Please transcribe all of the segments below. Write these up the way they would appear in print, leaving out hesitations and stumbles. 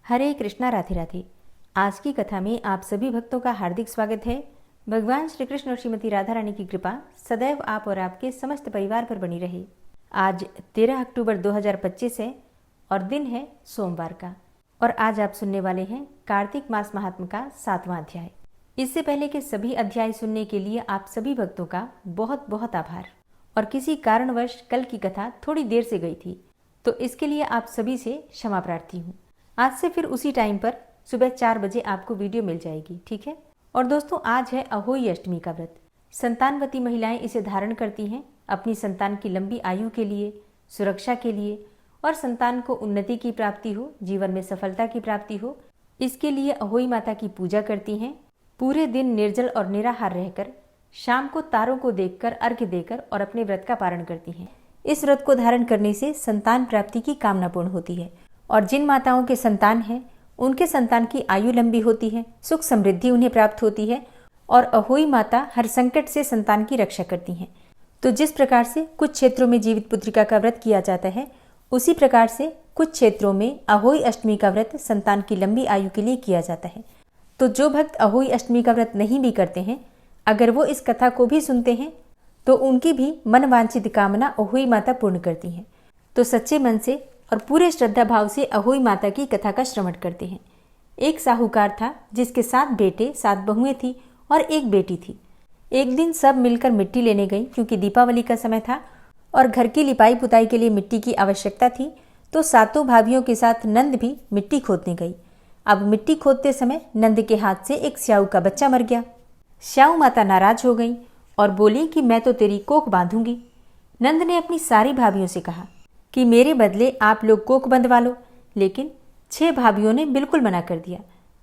हरे कृष्णा, राधे राधे। आज की कथा में आप सभी भक्तों का हार्दिक स्वागत है। भगवान श्री कृष्ण और श्रीमती राधा रानी की कृपा सदैव आप और आपके समस्त परिवार पर बनी रहे। आज 13 अक्टूबर 2025 है और दिन है सोमवार का। और आज आप सुनने वाले हैं कार्तिक मास महात्म का 7वां अध्याय। इससे पहले के सभी अध्याय सुनने के लिए आप सभी भक्तों का बहुत बहुत आभार। और किसी कारणवश कल की कथा थोड़ी देर से गई थी, तो इसके लिए आप सभी से क्षमा प्रार्थी हूँ। आज से फिर उसी टाइम पर सुबह 4 बजे आपको वीडियो मिल जाएगी, ठीक है। और दोस्तों, आज है अहोई अष्टमी का व्रत। संतानवती महिलाएं इसे धारण करती हैं अपनी संतान की लंबी आयु के लिए, सुरक्षा के लिए और संतान को उन्नति की प्राप्ति हो, जीवन में सफलता की प्राप्ति हो। इसके लिए अहोई माता की पूजा करती हैं। पूरे दिन निर्जल और निराहार रहकर शाम को तारों को देखकर अर्घ्य देकर और अपने व्रत का पारण करती हैं। इस व्रत को धारण करने से संतान प्राप्ति की कामना पूर्ण होती है और जिन माताओं के संतान हैं उनके संतान की आयु लंबी होती है, सुख समृद्धि उन्हें प्राप्त होती है और अहोई माता हर संकट से संतान की रक्षा करती हैं। तो जिस प्रकार से कुछ क्षेत्रों में जीवित पुत्रिका का व्रत किया जाता है, उसी प्रकार से कुछ क्षेत्रों में अहोई अष्टमी का व्रत संतान की लंबी आयु के लिए किया जाता है। तो जो भक्त अहोई अष्टमी का व्रत नहीं भी करते हैं, अगर वो इस कथा को भी सुनते हैं तो उनकी भी मनवांछित कामना अहोई माता पूर्ण करती हैं। तो सच्चे मन से और पूरे श्रद्धा भाव से अहोई माता की कथा का श्रवण करते हैं। एक साहूकार था जिसके 7 बेटे 7 बहुएं थी और एक बेटी थी। एक दिन सब मिलकर मिट्टी लेने गई, क्योंकि दीपावली का समय था और घर की लिपाई पुताई के लिए मिट्टी की आवश्यकता थी। तो 7 भाभियों के साथ नंद भी मिट्टी खोदने गई। अब मिट्टी खोदते समय नंद के हाथ से एक स्याऊ का बच्चा मर गया। स्याऊ माता नाराज हो गई और बोली कि मैं तो तेरी कोख बांधूंगी। नंद ने अपनी सारी भाभियों से कहा कि मेरे बदले आप लोग कोख बंधवा लो, लेकिन 6 भाभियों ने बिल्कुल मना कर दिया।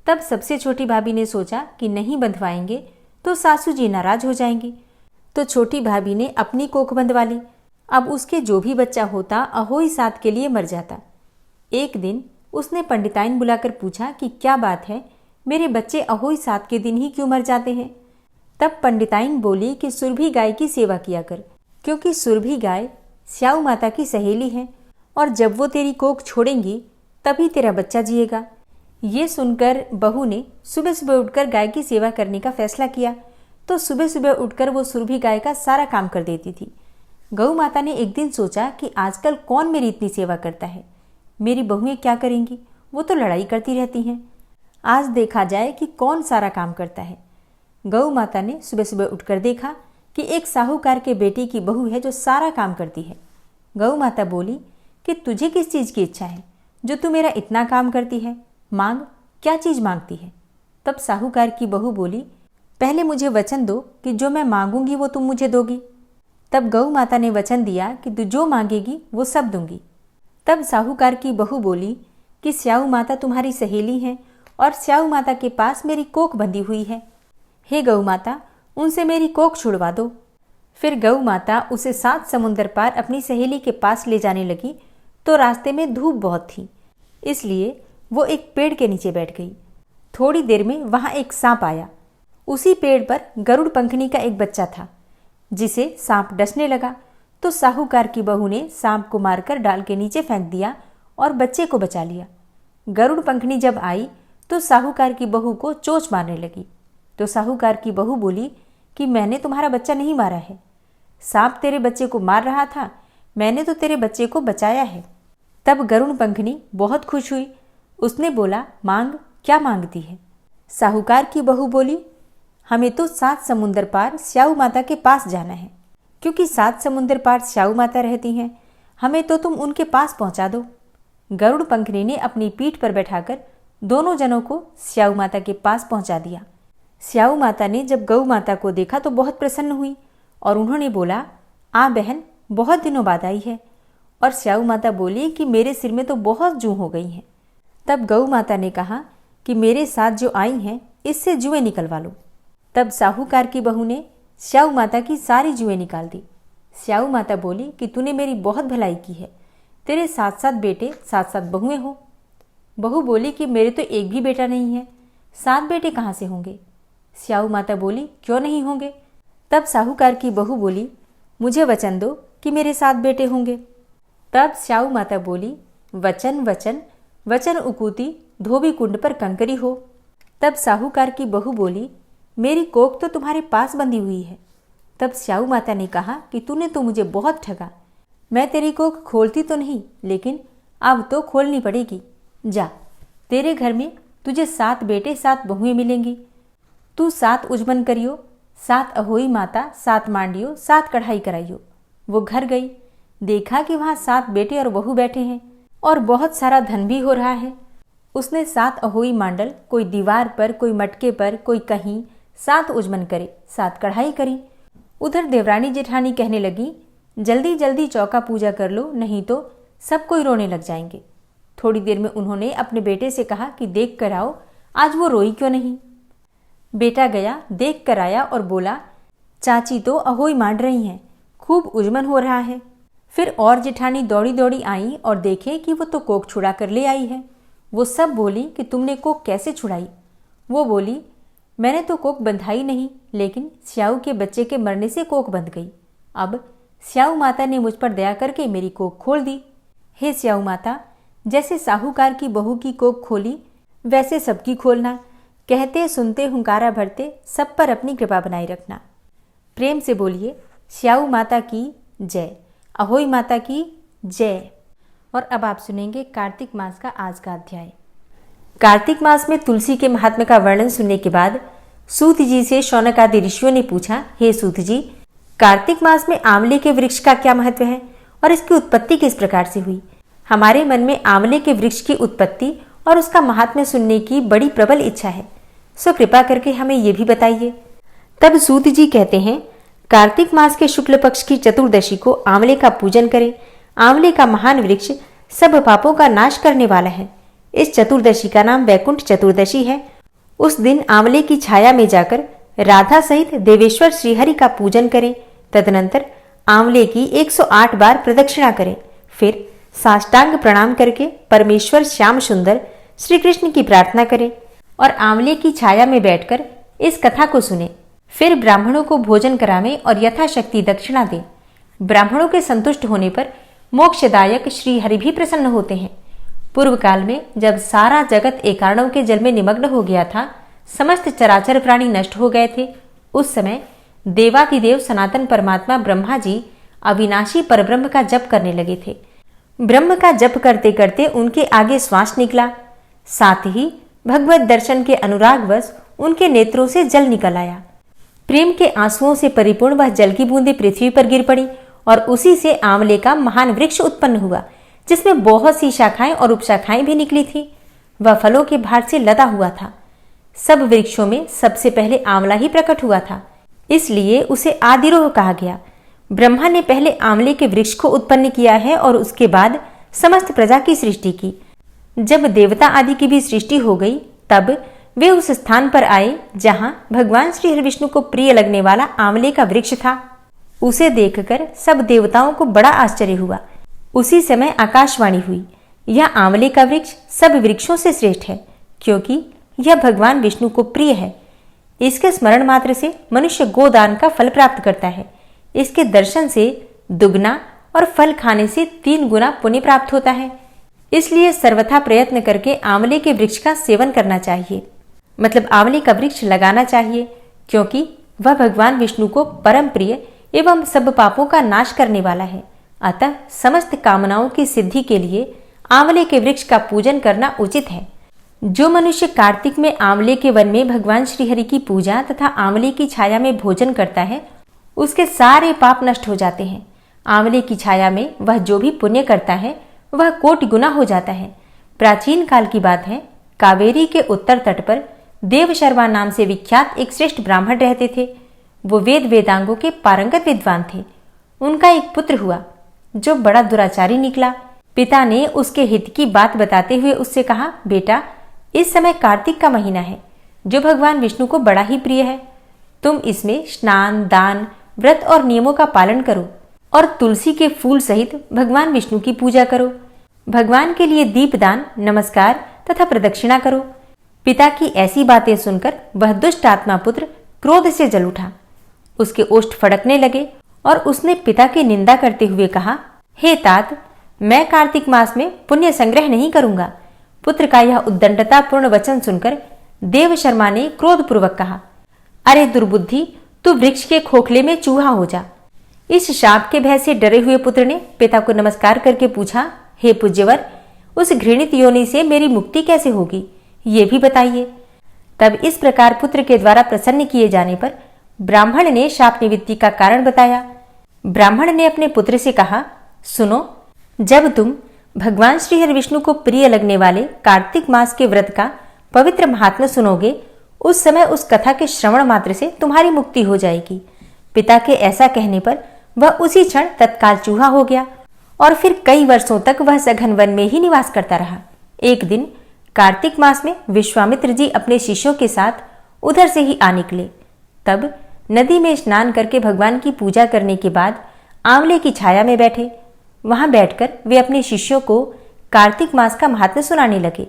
तब सबसे छोटी भाभी ने सोचा कि नहीं बंधवाएंगे तो सासू जी नाराज हो जाएंगी। तो छोटी भाभी ने अपनी कोख बंधवा ली। अब उसके जो भी बच्चा होता अहोई सात के लिए मर जाता। एक दिन उसने पंडिताइन बुलाकर पूछा कि क्या बात है, मेरे बच्चे अहोई सात के दिन ही क्यों मर जाते हैं। तब पंडिताइन बोली कि सुरभि गाय की सेवा किया कर, क्योंकि सुरभि गाय स्याऊ माता की सहेली है और जब वो तेरी कोख छोड़ेंगी तभी तेरा बच्चा जिएगा। ये सुनकर बहू ने सुबह सुबह उठकर गाय की सेवा करने का फैसला किया। तो सुबह सुबह उठकर वो सुरभि गाय का सारा काम कर देती थी। गौ माता ने एक दिन सोचा कि आजकल कौन मेरी इतनी सेवा करता है, मेरी बहुएं क्या करेंगी, वो तो लड़ाई करती रहती हैं। आज देखा जाए कि कौन सारा काम करता है। गौ माता ने सुबह सुबह उठकर देखा कि एक साहूकार के बेटे की बहू है जो सारा काम करती है। गौ माता बोली कि तुझे किस चीज़ की इच्छा है जो तू मेरा इतना काम करती है, मांग, क्या चीज़ मांगती है। तब साहूकार की बहू बोली, पहले मुझे वचन दो कि जो मैं मांगूंगी वो तुम मुझे दोगी। तब गौ माता ने वचन दिया कि तू जो मांगेगी वो सब दूंगी। तब साहूकार की बहू बोली कि स्याऊ माता तुम्हारी सहेली हैं और स्याऊ माता के पास मेरी कोख बंधी हुई है। हे गौ माता, उनसे मेरी कोख छुड़वा दो। फिर गौ माता उसे 7 समुंदर पार अपनी सहेली के पास ले जाने लगी। तो रास्ते में धूप बहुत थी, इसलिए वो एक पेड़ के नीचे बैठ गई। थोड़ी देर में वहां एक सांप आया। उसी पेड़ पर गरुड़ पंखनी का एक बच्चा था, जिसे सांप डसने लगा। तो साहूकार की बहू ने सांप को मारकर डाल के नीचे फेंक दिया और बच्चे को बचा लिया। गरुड़ पंखनी जब आई तो साहूकार की बहू को चोंच मारने लगी। तो साहूकार की बहू बोली कि मैंने तुम्हारा बच्चा नहीं मारा है, सांप तेरे बच्चे को मार रहा था, मैंने तो तेरे बच्चे को बचाया है। तब गरुड़ पंखनी बहुत खुश हुई। उसने बोला, मांग, क्या मांगती है। साहूकार की बहू बोली, हमें तो 7 समुंदर पार स्याऊ माता के पास जाना है, क्योंकि 7 समुंदर पार स्याऊ माता रहती हैं, हमें तो तुम उनके पास पहुंचा दो। गरुड़ पंखनी ने अपनी पीठ पर बैठाकर दोनों जनों को स्याऊ माता के पास पहुंचा दिया। स्याऊ माता ने जब गौ माता को देखा तो बहुत प्रसन्न हुई और उन्होंने बोला, आ बहन, बहुत दिनों बाद आई है। और स्याऊ माता बोली कि मेरे सिर में तो बहुत जूं हो गई हैं। तब गौ माता ने कहा कि मेरे साथ जो आई हैं इससे जुएं निकलवा लो। तब साहूकार की बहू ने स्याऊ माता की सारी जुएं निकाल दी। स्याऊ माता बोली कि तूने मेरी बहुत भलाई की है, तेरे 7-7 बेटे 7-7 बहुएं हो। बहू बोली कि मेरे तो एक भी बेटा नहीं है, 7 बेटे कहाँ से होंगे। स्याऊ माता बोली, क्यों नहीं होंगे। तब साहूकार की बहू बोली, मुझे वचन दो कि मेरे 7 बेटे होंगे। तब स्याऊ माता बोली, वचन वचन वचन उकूती धोबी कुंड पर कंकरी हो। तब साहूकार की बहू बोली, मेरी कोख तो तुम्हारे पास बंधी हुई है। तब स्याऊ माता ने कहा कि तूने तो मुझे बहुत ठगा। मैं तेरी कोख खोलती तो नहीं, लेकिन अब तो खोलनी पड़ेगी। जा, तेरे घर में तुझे 7 बेटे 7 बहुएं मिलेंगी। तू 7 उजमन करियो, 7 अहोई माता, 7 मांडियो, 7 कढ़ाई कराइयो। वो घर गई, देखा कि वहां 7 बेटे और बहू बैठे हैं और बहुत सारा धन भी हो रहा है। उसने 7 अहोई मांडल, कोई दीवार पर, कोई मटके पर, कोई कहीं, 7 उजमन करे, 7 कढ़ाई करी। उधर देवरानी जेठानी कहने लगी, जल्दी जल्दी चौका पूजा कर लो, नहीं तो सब कोई रोने लग जाएंगे। थोड़ी देर में उन्होंने अपने बेटे से कहा कि देख कर आओ, आज वो रोई क्यों नहीं। बेटा गया, देख कर आया और बोला, चाची तो अहोई मांड रही हैं, खूब उजमन हो रहा है। फिर और जेठानी दौड़ी दौड़ी आई और देखे कि वो तो कोख छुड़ा कर ले आई है। वो सब बोली कि तुमने कोख कैसे छुड़ाई। वो बोली, मैंने तो कोख बंधाई नहीं, लेकिन स्याऊ के बच्चे के मरने से कोख बंध गई। अब स्याऊ माता ने मुझ पर दया करके मेरी कोख खोल दी। हे स्याऊ माता, जैसे साहूकार की बहू की कोख खोली, वैसे सबकी खोलना। कहते सुनते हुंकारा भरते सब पर अपनी कृपा बनाए रखना। प्रेम से बोलिए, स्याऊ माता की जय, अहोई माता की जय। और अब आप सुनेंगे कार्तिक मास का आज का अध्याय। कार्तिक मास में तुलसी के महात्म्य का वर्णन सुनने के बाद सूत जी से शौनक आदि ऋषियों ने पूछा, हे सूत जी, कार्तिक मास में आंवले के वृक्ष का क्या महत्व है और इसकी उत्पत्ति किस प्रकार से हुई? हमारे मन में आंवले के वृक्ष की उत्पत्ति और उसका महात्म्य सुनने की बड़ी प्रबल इच्छा है, सो कृपा करके हमें ये भी बताइए। तब सूत जी कहते हैं, कार्तिक मास के शुक्ल पक्ष की चतुर्दशी को आंवले का पूजन करें। आंवले का महान वृक्ष सब पापों का नाश करने वाला है। इस चतुर्दशी का नाम वैकुंठ चतुर्दशी है। उस दिन आंवले की छाया में जाकर राधा सहित देवेश्वर श्रीहरि का पूजन करें। तदनंतर आंवले की 108 बार प्रदक्षिणा करें। फिर साष्टांग प्रणाम करके परमेश्वर श्याम सुंदर श्री कृष्ण की प्रार्थना करें और आंवले की छाया में बैठकर इस कथा को सुने। फिर ब्राह्मणों को भोजन करावें और यथाशक्ति दक्षिणा दें। ब्राह्मणों के संतुष्ट होने पर मोक्षदायक श्री हरि भी प्रसन्न होते हैं। पूर्व काल में जब सारा जगत एकार्णव के जल में निमग्न हो गया था, समस्त चराचर प्राणी नष्ट हो गए थे, उस समय देवादिदेव सनातन परमात्मा ब्रह्मा जी अविनाशी परब्रह्म का जप करने लगे थे। ब्रह्म का जप करते करते उनके आगे श्वास निकला, साथ ही भगवत दर्शन के अनुरागवश उनके नेत्रों से जल निकल आया। प्रेम के आंसुओं से परिपूर्ण वह जल की बूंदें पृथ्वी पर गिर पड़ी और उसी से आंवले का महान वृक्ष उत्पन्न हुआ, जिसमें बहुत सी शाखाएं और उपशाखाएं भी निकली थी। वह फलों के भार से लदा हुआ था। सब वृक्षों में सबसे पहले आंवला ही प्रकट हुआ था, इसलिए उसे आदिरोह कहा गया। ब्रह्मा ने पहले आंवले के वृक्ष को उत्पन्न किया है और उसके बाद समस्त प्रजा की सृष्टि की। जब देवता आदि की भी सृष्टि हो गई, तब वे उस स्थान पर आए जहां भगवान श्री हरि विष्णु को प्रिय लगने वाला आंवले का वृक्ष था। उसे देखकर सब देवताओं को बड़ा आश्चर्य हुआ। उसी समय आकाशवाणी हुई, यह आंवले का वृक्ष सब वृक्षों से श्रेष्ठ है, क्योंकि यह भगवान विष्णु को प्रिय है। इसके स्मरण मात्र से मनुष्य गोदान का फल प्राप्त करता है। इसके दर्शन से दुगना और फल खाने से 3 गुना पुण्य प्राप्त होता है। इसलिए सर्वथा प्रयत्न करके आंवले के वृक्ष का सेवन करना चाहिए, मतलब आंवले का वृक्ष लगाना चाहिए, क्योंकि वह भगवान विष्णु को परम प्रिय एवं सब पापों का नाश करने वाला है। अतः समस्त कामनाओं की सिद्धि के लिए आंवले के वृक्ष का पूजन करना उचित है। जो मनुष्य कार्तिक में आंवले के वन में भगवान श्रीहरि की पूजा तथा आंवले की छाया में भोजन करता है, उसके सारे पाप नष्ट हो जाते हैं। आंवले की छाया में वह जो भी पुण्य करता है वह कोटि गुना हो जाता है। प्राचीन काल की बात है, कावेरी के उत्तर तट पर देवशर्मा नाम से विख्यात एक श्रेष्ठ ब्राह्मण रहते थे। वो वेद वेदांगों के पारंगत विद्वान थे। उनका एक पुत्र हुआ जो बड़ा दुराचारी निकला। पिता ने उसके हित की बात बताते हुए उससे कहा, बेटा, इस समय कार्तिक का महीना है जो भगवान विष्णु को बड़ा ही प्रिय है। तुम इसमें स्नान, दान, व्रत और नियमों का पालन करो और तुलसी के फूल सहित भगवान विष्णु की पूजा करो। भगवान के लिए दीपदान, नमस्कार तथा प्रदक्षिणा करो। पिता की ऐसी बातें सुनकर वह दुष्ट आत्मा पुत्र क्रोध से जल उठा। उसके ओष्ठ फड़कने लगे और उसने पिता की निंदा करते हुए कहा, हे तात, मैं कार्तिक मास में पुण्य संग्रह नहीं करूंगा। पुत्र का यह उद्दंडतापूर्ण वचन सुनकर देव शर्मा ने क्रोधपूर्वक कहा, अरे दुर्बुद्धि, तू वृक्ष के खोखले में चूहा हो जा। इस शाप के भय से डरे हुए पुत्र ने पिता को नमस्कार करके पूछा, हे पूज्यवर, उस घृणित योनि से मेरी मुक्ति कैसे होगी, ये भी बताइए। तब इस प्रकार पुत्र के द्वारा प्रसन्न किए जाने पर ब्राह्मण ने शाप निवृत्ति का कारण बताया। ब्राह्मण ने अपने पुत्र से कहा, सुनो, जब तुम भगवान श्री हरि विष्णु को प्रिय लगने वाले कार्तिक मास के व्रत का पवित्र महात्म्य सुनोगे, उस समय उस कथा के श्रवण मात्र से तुम्हारी मुक्ति हो जाएगी। पिता के ऐसा कहने पर वह उसी क्षण तत्काल चूहा हो गया और फिर कई वर्षों तक वह सघन वन में ही निवास करता रहा। एक दिन कार्तिक मास में विश्वामित्र जी अपने शिष्यों के साथ उधर से ही आ निकले। तब नदी में स्नान करके भगवान की पूजा करने के बाद आंवले की छाया में बैठे। वहां बैठकर वे अपने शिष्यों को कार्तिक मास का महात्म्य सुनाने लगे।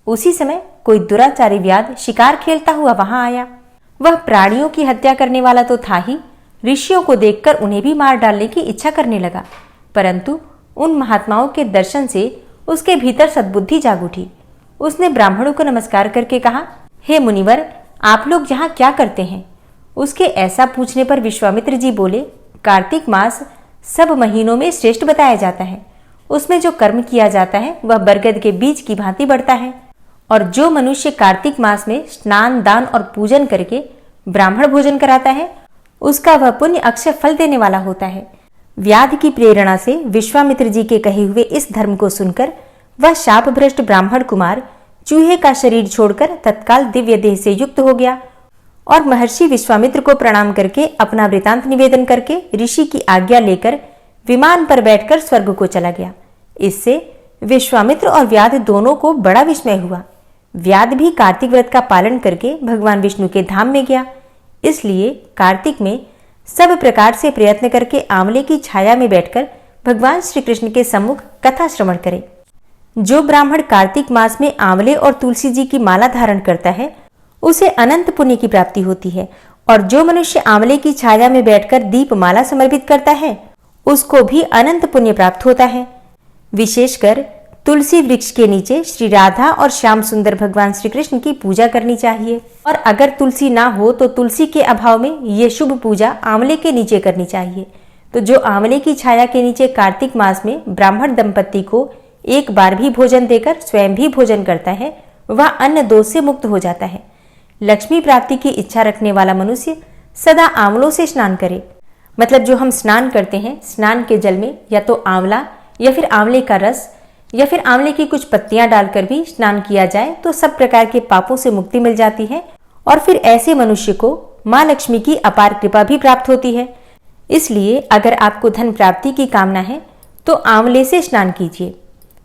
उसी समय कोई दुराचारी व्याध शिकार खेलता हुआ वहां आया। वह प्राणियों की हत्या करने वाला तो था ही, ऋषियों को देखकर उन्हें भी मार डालने की इच्छा करने लगा। परंतु उन महात्माओं के दर्शन से उसके भीतर सद्बुद्धि जाग उठी। उसने ब्राह्मणों को नमस्कार करके कहा, हे मुनिवर, आप लोग यहाँ क्या करते हैं? उसके ऐसा पूछने पर विश्वामित्र जी बोले, कार्तिक मास सब महीनों में श्रेष्ठ बताया जाता है। उसमें जो कर्म किया जाता है वह बरगद के बीज की भांति बढ़ता है, और जो मनुष्य कार्तिक मास में स्नान, दान और पूजन करके ब्राह्मण भोजन कराता है, उसका वह पुण्य अक्षय फल देने वाला होता है। व्याध की प्रेरणा से विश्वामित्र जी के कहे हुए इस धर्म को सुनकर वह शाप भ्रष्ट ब्राह्मण कुमार चूहे का शरीर छोड़कर तत्काल दिव्य देह से युक्त हो गया और महर्षि विश्वामित्र को प्रणाम करके अपना वृतांत निवेदन करके ऋषि की आज्ञा लेकर विमान पर बैठकर स्वर्ग को चला गया। इससे विश्वामित्र और व्याध दोनों को बड़ा विस्मय हुआ। व्याध भी कार्तिक व्रत का पालन करके भगवान विष्णु के धाम में गया। इसलिए कार्तिक में सब प्रकार से प्रयत्न करके आंवले की छाया में बैठकर भगवान श्री कृष्ण के सम्मुख कथा श्रवण करे। जो ब्राह्मण कार्तिक मास में आंवले और तुलसी जी की माला धारण करता है, उसे अनंत पुण्य की प्राप्ति होती है, और जो मनुष्य आंवले की छाया में बैठकर दीप माला समर्पित करता है, उसको भी अनंत पुण्य प्राप्त होता है। विशेषकर तुलसी वृक्ष के नीचे श्री राधा और श्याम सुंदर भगवान श्री कृष्ण की पूजा करनी चाहिए, और अगर तुलसी ना हो तो तुलसी के अभाव में ये शुभ पूजा आंवले के नीचे करनी चाहिए। तो जो आंवले की छाया के नीचे कार्तिक मास में ब्राह्मण दंपत्ति को एक बार भी भोजन देकर स्वयं भी भोजन करता है, वह अन्न दोष से मुक्त हो जाता है। लक्ष्मी प्राप्ति की इच्छा रखने वाला मनुष्य सदा आंवलों से स्नान करे। मतलब जो हम स्नान करते हैं, स्नान के जल में या तो आंवला या फिर आंवले का रस या फिर आंवले की कुछ पत्तियां डालकर भी स्नान किया जाए तो सब प्रकार के पापों से मुक्ति मिल जाती है, और फिर ऐसे मनुष्य को माँ लक्ष्मी की अपार कृपा भी प्राप्त होती है। इसलिए अगर आपको धन प्राप्ति की कामना है तो आंवले से स्नान कीजिए।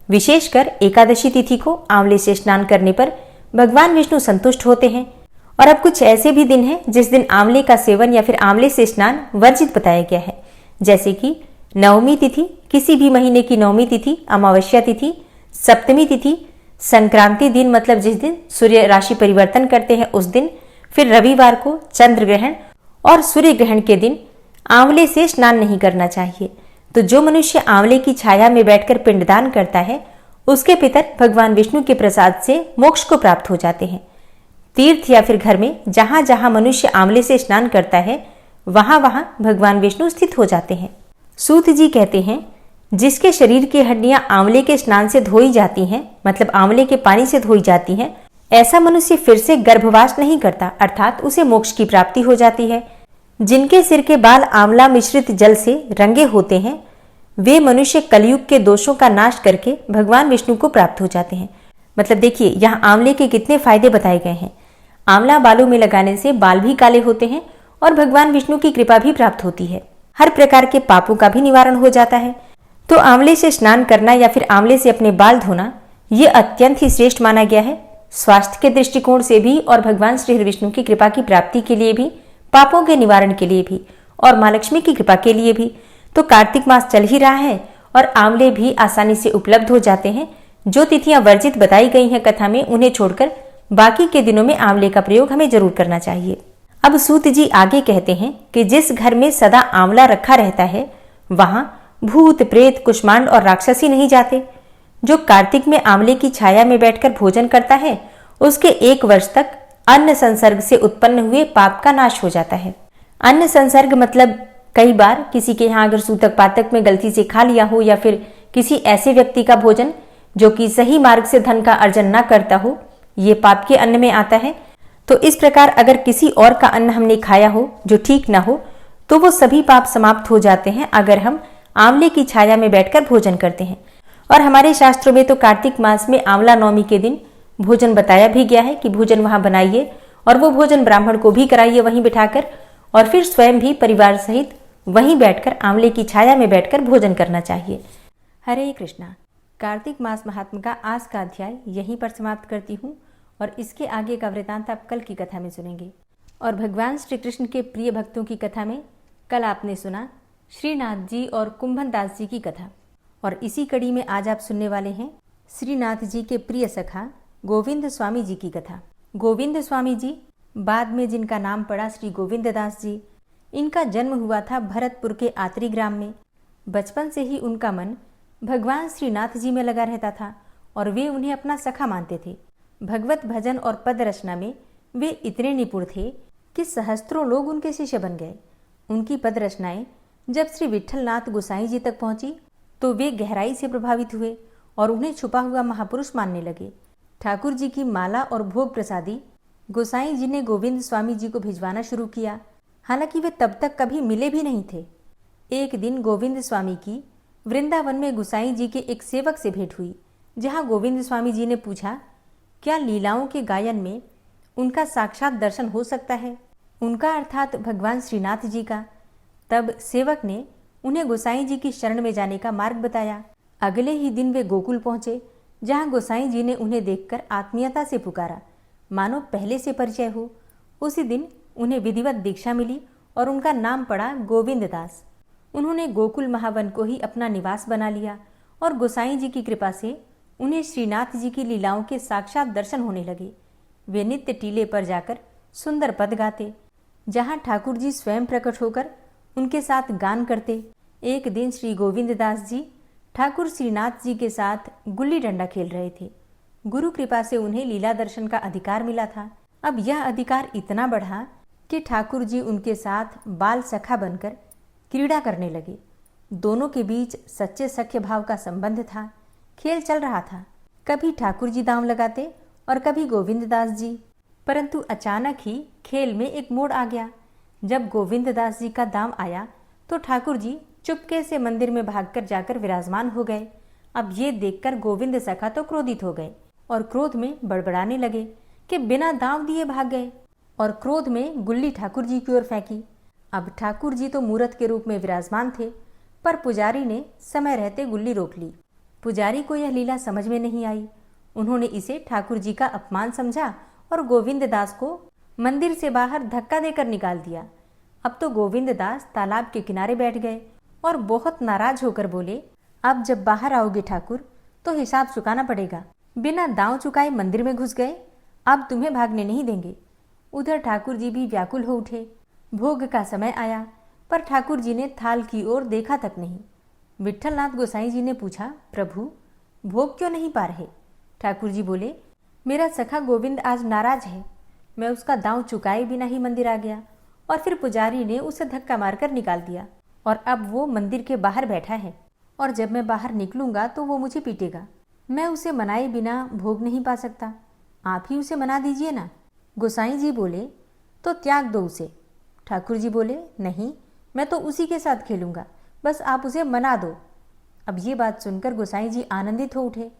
विशेषकर एकादशी तिथि को आंवले से स्नान करने पर भगवान विष्णु संतुष्ट होते हैं। और अब कुछ ऐसे भी दिन हैं जिस दिन आंवले का सेवन या फिर आंवले से स्नान वर्जित बताया गया है, जैसे कि नवमी तिथि, किसी भी महीने की नवमी तिथि, अमावस्या तिथि, सप्तमी तिथि, संक्रांति दिन मतलब जिस दिन सूर्य राशि परिवर्तन करते हैं उस दिन, फिर रविवार को चंद्र ग्रहण और सूर्य ग्रहण के दिन आंवले से स्नान नहीं करना चाहिए। तो जो मनुष्य आंवले की छाया में बैठकर पिंडदान करता है, उसके पितर भगवान विष्णु के प्रसाद से मोक्ष को प्राप्त हो जाते हैं। तीर्थ या फिर घर में जहां जहां मनुष्य आंवले से स्नान करता है, वहां वहां भगवान विष्णु स्थित हो जाते हैं। सूत जी कहते हैं, जिसके शरीर की हड्डियां आंवले के स्नान से धोई जाती हैं, मतलब आंवले के पानी से धोई जाती हैं, ऐसा मनुष्य फिर से गर्भवास नहीं करता, अर्थात उसे मोक्ष की प्राप्ति हो जाती है। जिनके सिर के बाल आंवला मिश्रित जल से रंगे होते हैं, वे मनुष्य कलयुग के दोषों का नाश करके भगवान विष्णु को प्राप्त हो जाते हैं। मतलब देखिए, यहाँ आंवले के कितने फायदे बताए गए हैं। आंवला बालों में लगाने से बाल भी काले होते हैं और भगवान विष्णु की कृपा भी प्राप्त होती है। हर प्रकार के पापों का भी निवारण हो जाता है। तो आंवले से स्नान करना या फिर आंवले से अपने बाल धोना, ये अत्यंत ही श्रेष्ठ माना गया है, स्वास्थ्य के दृष्टिकोण से भी और भगवान श्री हरि विष्णु की कृपा की प्राप्ति के लिए भी, पापों के निवारण के लिए भी और माँ लक्ष्मी की कृपा के लिए भी। तो कार्तिक मास चल ही रहा है और आंवले भी आसानी से उपलब्ध हो जाते हैं। जो तिथियां वर्जित बताई गई हैं कथा में, उन्हें छोड़कर बाकी के दिनों में आंवले का प्रयोग हमें जरूर करना चाहिए। अब सूत जी आगे कहते हैं कि जिस घर में सदा आंवला रखा रहता है, वहां भूत, प्रेत, कुष्मांड और राक्षसी नहीं जाते। जो कार्तिक में आंवले की छाया में बैठकर भोजन करता है उसके 1 वर्ष तक अन्न संसर्ग से उत्पन्न हुए पाप का नाश हो जाता है। अन्न संसर्ग मतलब कई बार किसी के यहाँ अगर सूतक पातक में गलती से खा लिया हो, या फिर किसी ऐसे व्यक्ति का भोजन जो कि सही मार्ग से धन का अर्जन न करता हो, ये पाप के अन्न में आता है। तो इस प्रकार अगर किसी और का अन्न हमने खाया हो जो ठीक ना हो, तो वो सभी पाप समाप्त हो जाते हैं अगर हम आंवले की छाया में बैठकर भोजन करते हैं। और हमारे शास्त्रों में तो कार्तिक मास में आंवला नवमी के दिन भोजन बताया भी गया है कि भोजन वहां बनाइए और वो भोजन ब्राह्मण को भी कराइए वहीं बिठाकर, और फिर स्वयं भी परिवार सहित वहीं बैठकर आंवले की छाया में बैठकर भोजन करना चाहिए। हरे कृष्णा। कार्तिक मास महात्म का आज का अध्याय यहीं पर समाप्त करती हूँ, और इसके आगे का वृतांत आप कल की कथा में सुनेंगे। और भगवान श्री कृष्ण के प्रिय भक्तों की कथा में कल आपने सुना श्रीनाथ जी और कुंभन दास जी की कथा, और इसी कड़ी में आज आप सुनने वाले हैं श्रीनाथ जी के प्रिय सखा गोविंद स्वामी जी की कथा। गोविंद स्वामी जी बाद में जिनका नाम पड़ा श्री गोविंद दास जी, इनका जन्म हुआ था भरतपुर के आतरी ग्राम में। बचपन से ही उनका मन भगवान श्रीनाथ जी में लगा रहता था और वे उन्हें अपना सखा मानते थे। भगवत भजन और पद रचना में वे इतने निपुण थे कि सहस्त्रों लोग उनके शिष्य बन गए। उनकी पद रचनाएं जब श्री विठलनाथ गोसाई जी तक पहुंची तो वे गहराई से प्रभावित हुए और उन्हें छुपा हुआ महापुरुष मानने लगे। ठाकुर जी की माला और भोग प्रसादी गोसाई जी ने गोविंद स्वामी जी को भिजवाना शुरू किया, हालांकि वे तब तक कभी मिले भी नहीं थे। एक दिन गोविंद स्वामी की वृंदावन में गोसाई जी के एक सेवक से भेंट हुई, जहां गोविंद स्वामी जी ने पूछा क्या लीलाओं के गायन में उनका साक्षात दर्शन हो सकता है, उनका अर्थात भगवान श्रीनाथ जी का। तब सेवक ने उन्हें गोसाई जी की शरण में जाने का मार्ग बताया। अगले ही दिन वे गोकुल पहुंचे, जहां गोसाई जी ने उन्हें देखकर आत्मीयता से पुकारा, मानो पहले से परिचय हो। उसी दिन उन्हें विधिवत दीक्षा मिली और उनका नाम पड़ा गोविंद दास। उन्होंने गोकुल महावन को ही अपना निवास बना लिया और गोसाई जी की कृपा से उन्हें श्रीनाथ जी की लीलाओं के साक्षात दर्शन होने लगे। वे नित्य टीले पर जाकर सुंदर पद गाते, जहां ठाकुर जी स्वयं प्रकट होकर उनके साथ गान करते। एक दिन श्री गोविंद दास जी ठाकुर श्रीनाथ जी के साथ गुल्ली डंडा खेल रहे थे। गुरु कृपा से उन्हें लीला दर्शन का अधिकार मिला था। अब यह अधिकार इतना बढ़ा कि ठाकुर जी उनके साथ बाल सखा बनकर क्रीड़ा करने लगे। दोनों के बीच सच्चे सख्य भाव का संबंध था। खेल चल रहा था, कभी ठाकुर जी दांव लगाते और कभी गोविंद दास जी। परंतु अचानक ही खेल में एक मोड़ आ गया। जब गोविंद दास जी का दांव आया तो ठाकुर जी चुपके से मंदिर में भागकर जाकर विराजमान हो गए। अब ये देखकर गोविंद सखा तो क्रोधित हो गए और क्रोध में बड़बड़ाने लगे कि बिना दांव दिए भाग गए, और क्रोध में गुल्ली ठाकुर जी की ओर फेंकी। अब ठाकुर जी तो मूरत के रूप में विराजमान थे, पर पुजारी ने समय रहते गुल्ली रोक ली। पुजारी को यह लीला समझ में नहीं आई। उन्होंने इसे ठाकुर जी का अपमान समझा और गोविंद दास को मंदिर से बाहर धक्का देकर निकाल दिया। अब तो गोविंद दास तालाब के किनारे बैठ गए और बहुत नाराज होकर बोले, अब जब बाहर आओगे ठाकुर तो हिसाब चुकाना पड़ेगा। बिना दांव चुकाए मंदिर में घुस गए, अब तुम्हें भागने नहीं देंगे। उधर ठाकुर जी भी व्याकुल हो उठे। भोग का समय आया, पर ठाकुर जी ने थाल की ओर देखा तक नहीं। विठलनाथ गोसाई जी ने पूछा, प्रभु भोग क्यों नहीं पा रहे? ठाकुर जी बोले, मेरा सखा गोविंद आज नाराज है। मैं उसका दांव चुकाए बिना ही मंदिर आ गया और फिर पुजारी ने उसे धक्का मारकर निकाल दिया, और अब वो मंदिर के बाहर बैठा है, और जब मैं बाहर निकलूंगा तो वो मुझे पीटेगा। मैं उसे मनाए बिना भोग नहीं पा सकता। आप ही उसे मना दीजिए ना। गोसाई जी बोले, तो त्याग दो उसे। ठाकुर जी बोले, नहीं, मैं तो उसी के साथ खेलूंगा, बस आप उसे मना दो। अब ये बात सुनकर गोसाई जी आनंदित हो उठे।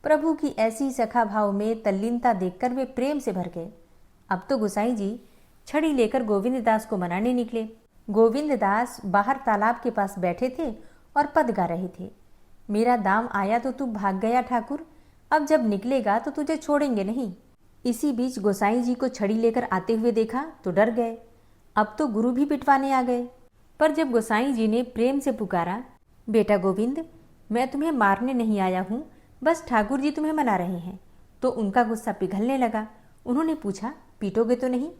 प्रभु की ऐसी सखा भाव में तल्लीनता देखकर वे प्रेम से भर गए। अब तो गोसाई जी छड़ी लेकर गोविंद दास को मनाने निकले। गोविंद दास बाहर तालाब के पास बैठे थे और पद गा रहे थे। मेरा दाम आया तो तू भाग गया ठाकुर, अब जब निकलेगा तो तुझे छोड़ेंगे नहीं। इसी बीच गोसाई जी को छड़ी लेकर आते हुए देखा तो डर गए। अब तो गुरु भी पिटवाने आ गए। पर जब गोसाई जी ने प्रेम से पुकारा, बेटा गोविंद, मैं तुम्हें मारने नहीं आया हूँ, बस ठाकुर जी तुम्हें मना रहे हैं, तो उनका गुस्सा पिघलने लगा। उन्होंने पूछा, पीटोगे तो नहीं?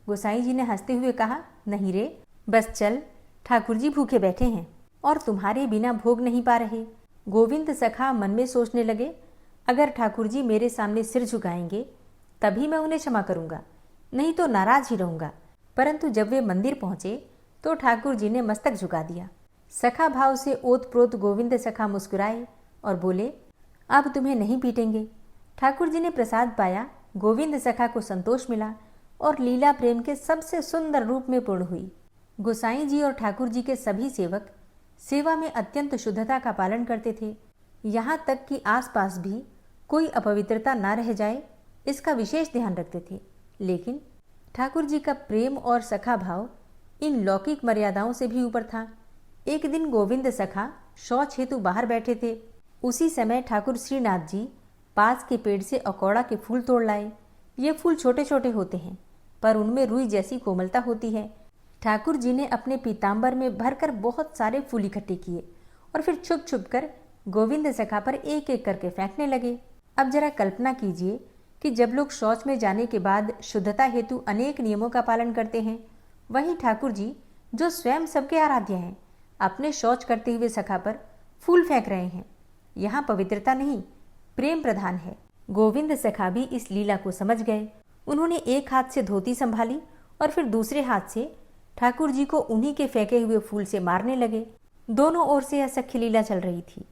गोसाई जी ने हंसते हुए कहा, नहीं रे, बस चल, ठाकुर जी भूखे बैठे हैं और तुम्हारे बिना भोग नहीं पा रहे। गोविंद सखा मन में सोचने लगे, अगर ठाकुर जी मेरे सामने सिर झुकाएंगे तभी मैं उन्हें क्षमा करूंगा, नहीं तो नाराज ही रहूंगा। परंतु जब वे मंदिर पहुंचे तो ठाकुर जी ने मस्तक झुका दिया। सखा भाव से ओतप्रोत गोविंद सखा मुस्कुराए और बोले, अब तुम्हें नहीं पीटेंगे। ठाकुर जी ने प्रसाद पाया, गोविंद सखा को संतोष मिला और लीला प्रेम के सबसे सुंदर रूप में पूर्ण हुई। गोसाई जी और ठाकुर जी के सभी सेवक सेवा में अत्यंत शुद्धता का पालन करते थे, यहाँ तक कि आसपास भी कोई अपवित्रता न रह जाए इसका विशेष ध्यान रखते थे। लेकिन ठाकुर जी का प्रेम और सखा भाव इन लौकिक मर्यादाओं से भी ऊपर था। एक दिन गोविंद सखा शौच हेतु बाहर बैठे थे। उसी समय ठाकुर श्रीनाथ जी पास के पेड़ से अकौड़ा के फूल तोड़ लाए। ये फूल छोटे छोटे होते हैं पर उनमें रुई जैसी कोमलता होती है। ठाकुर जी ने अपने पीताम्बर में भरकर बहुत सारे फूल इकट्ठे किए और फिर छुप छुप कर गोविंद सखा पर एक एक करके फेंकने लगे। अब जरा कल्पना कीजिए कि जब लोग शौच में जाने के बाद शुद्धता हेतु अनेक नियमों का पालन करते हैं, वहीं ठाकुर जी जो स्वयं सबके आराध्य हैं, अपने शौच करते हुए सखा पर फूल फेंक रहे हैं। यहाँ पवित्रता नहीं, प्रेम प्रधान है। गोविंद सखा भी इस लीला को समझ गए। उन्होंने एक हाथ से धोती संभाली और फिर दूसरे हाथ से ठाकुर जी को उन्हीं के फेंके हुए फूल से मारने लगे। दोनों ओर से यह सख्य लीला चल रही थी,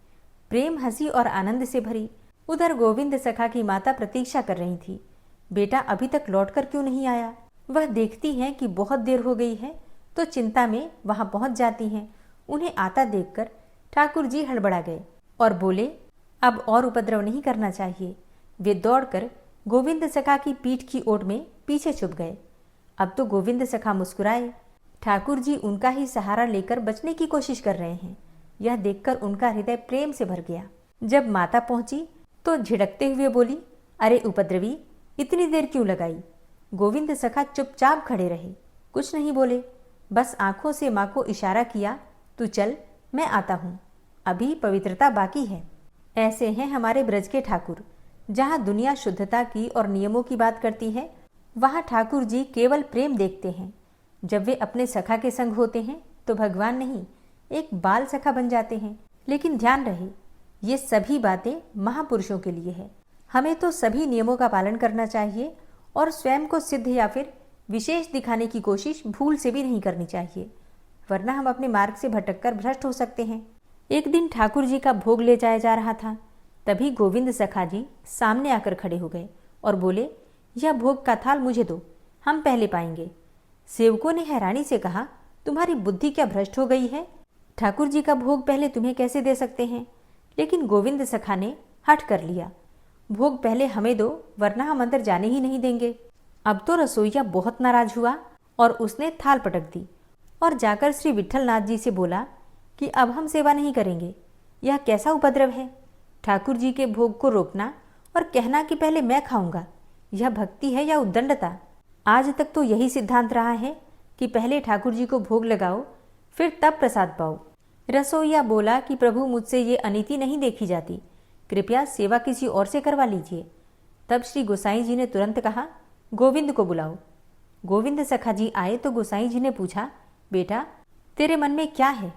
प्रेम, हंसी और आनंद से भरी। उधर गोविंद सखा की माता प्रतीक्षा कर रही थी, बेटा अभी तक लौटकर क्यों नहीं आया। वह देखती हैं कि बहुत देर हो गई है तो चिंता में वहां पहुंच जाती हैं। उन्हें आता देखकर ठाकुर जी हड़बड़ा गए और बोले, अब और उपद्रव नहीं करना चाहिए। वे दौड़कर गोविंद सखा की पीठ की ओट में पीछे छुप गए। अब तो गोविंद सखा मुस्कुराए। ठाकुर जी उनका ही सहारा लेकर बचने की कोशिश कर रहे हैं। यह देखकर उनका हृदय प्रेम से भर गया। जब माता पहुंची तो झिड़कते हुए बोली, अरे उपद्रवी, इतनी देर क्यों लगाई। गोविंद सखा चुपचाप खड़े रहे, कुछ नहीं बोले, बस आंखों से माँ को इशारा किया, तू चल, मैं आता हूँ, अभी पवित्रता बाकी है। ऐसे हैं हमारे ब्रज के ठाकुर। जहाँ दुनिया शुद्धता की और नियमों की बात करती है, वहाँ ठाकुर जी केवल प्रेम देखते हैं। जब वे अपने सखा के संग होते हैं तो भगवान नहीं, एक बाल सखा बन जाते हैं। लेकिन ध्यान रहे, ये सभी बातें महापुरुषों के लिए है। हमें तो सभी नियमों का पालन करना चाहिए और स्वयं को सिद्ध या फिर विशेष दिखाने की कोशिश भूल से भी नहीं करनी चाहिए, वरना हम अपने मार्ग से भटककर भ्रष्ट हो सकते हैं। एक दिन ठाकुर जी का भोग ले जाया जा रहा था। तभी गोविंद सखा जी सामने आकर खड़े हो गए और बोले, यह भोग का थाल मुझे दो, हम पहले पाएंगे। सेवकों ने हैरानी से कहा, तुम्हारी बुद्धि क्या भ्रष्ट हो गई है, ठाकुर जी का भोग पहले तुम्हें कैसे दे सकते हैं। लेकिन गोविंद सखा ने हट कर लिया, भोग पहले हमें दो, वरना हम अंदर जाने ही नहीं देंगे। अब तो रसोइया बहुत नाराज हुआ और उसने थाल पटक दी और जाकर श्री विट्ठलनाथ जी से बोला कि अब हम सेवा नहीं करेंगे। यह कैसा उपद्रव है, ठाकुर जी के भोग को रोकना और कहना कि पहले मैं खाऊंगा, यह भक्ति है या उद्दंडता। आज तक तो यही सिद्धांत रहा है कि पहले ठाकुर जी को भोग लगाओ, फिर तब प्रसाद पाओ। रसोइया बोला कि प्रभु, मुझसे ये अनीति नहीं देखी जाती, कृपया सेवा किसी और से करवा लीजिए। तब श्री गोसाई जी ने तुरंत कहा, गोविंद को बुलाओ। गोविंद सखा जी आए तो गोसाई जी ने पूछा, बेटा तेरे मन में क्या है,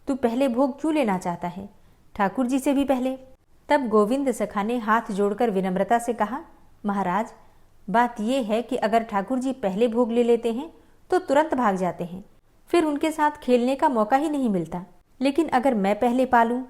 तू पहले भोग क्यों लेना चाहता है, ठाकुर जी से भी पहले। तब गोविंद सखा ने हाथ जोड़कर विनम्रता से कहा, महाराज, बात यह है कि अगर ठाकुर जी पहले भोग ले लेते हैं तो तुरंत भाग जाते हैं, फिर उनके साथ खेलने का मौका ही नहीं मिलता। लेकिन अगर मैं पहले पालूं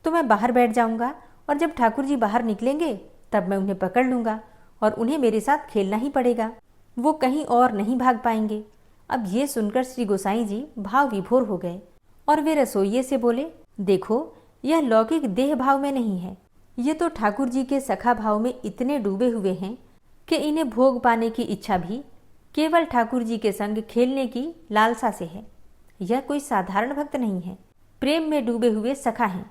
तो मैं बाहर बैठ जाऊंगा और जब ठाकुर जी बाहर निकलेंगे तब मैं उन्हें पकड़ लूंगा और उन्हें मेरे साथ खेलना ही पड़ेगा, वो कहीं और नहीं भाग पाएंगे। अब ये सुनकर श्री गोसाई जी भाव विभोर हो गए और वे रसोइये से बोले, देखो यह लौकिक देह भाव में नहीं है, ये तो ठाकुर जी के सखा भाव में इतने डूबे हुए हैं कि इन्हें भोग पाने की इच्छा भी केवल ठाकुर जी के संग खेलने की लालसा से है। यह कोई साधारण भक्त नहीं है, प्रेम में डूबे हुए सखा हैं,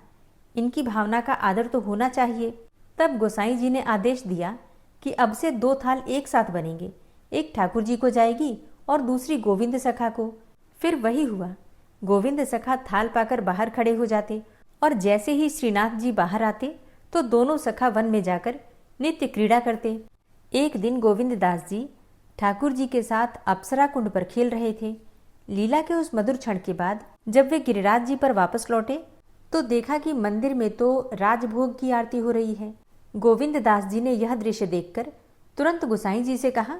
इनकी भावना का आदर तो होना चाहिए। तब गोसाई जी ने आदेश दिया कि अब से 2 थाल एक साथ बनेंगे, एक ठाकुर जी को जाएगी और दूसरी गोविंद सखा को। फिर वही हुआ, गोविंद सखा थाल पाकर बाहर खड़े हो जाते और जैसे ही श्रीनाथ जी बाहर आते तो दोनों सखा वन में जाकर नित्य क्रीड़ा करते। एक दिन गोविंद दास जी ठाकुर जी के साथ अप्सरा कुंड पर खेल रहे थे। लीला के उस मधुर क्षण के बाद जब वे गिरिराज जी पर वापस लौटे तो देखा कि मंदिर में तो राजभोग की आरती हो रही है। गोविंद दास जी ने यह दृश्य देखकर तुरंत गोसाई जी से कहा,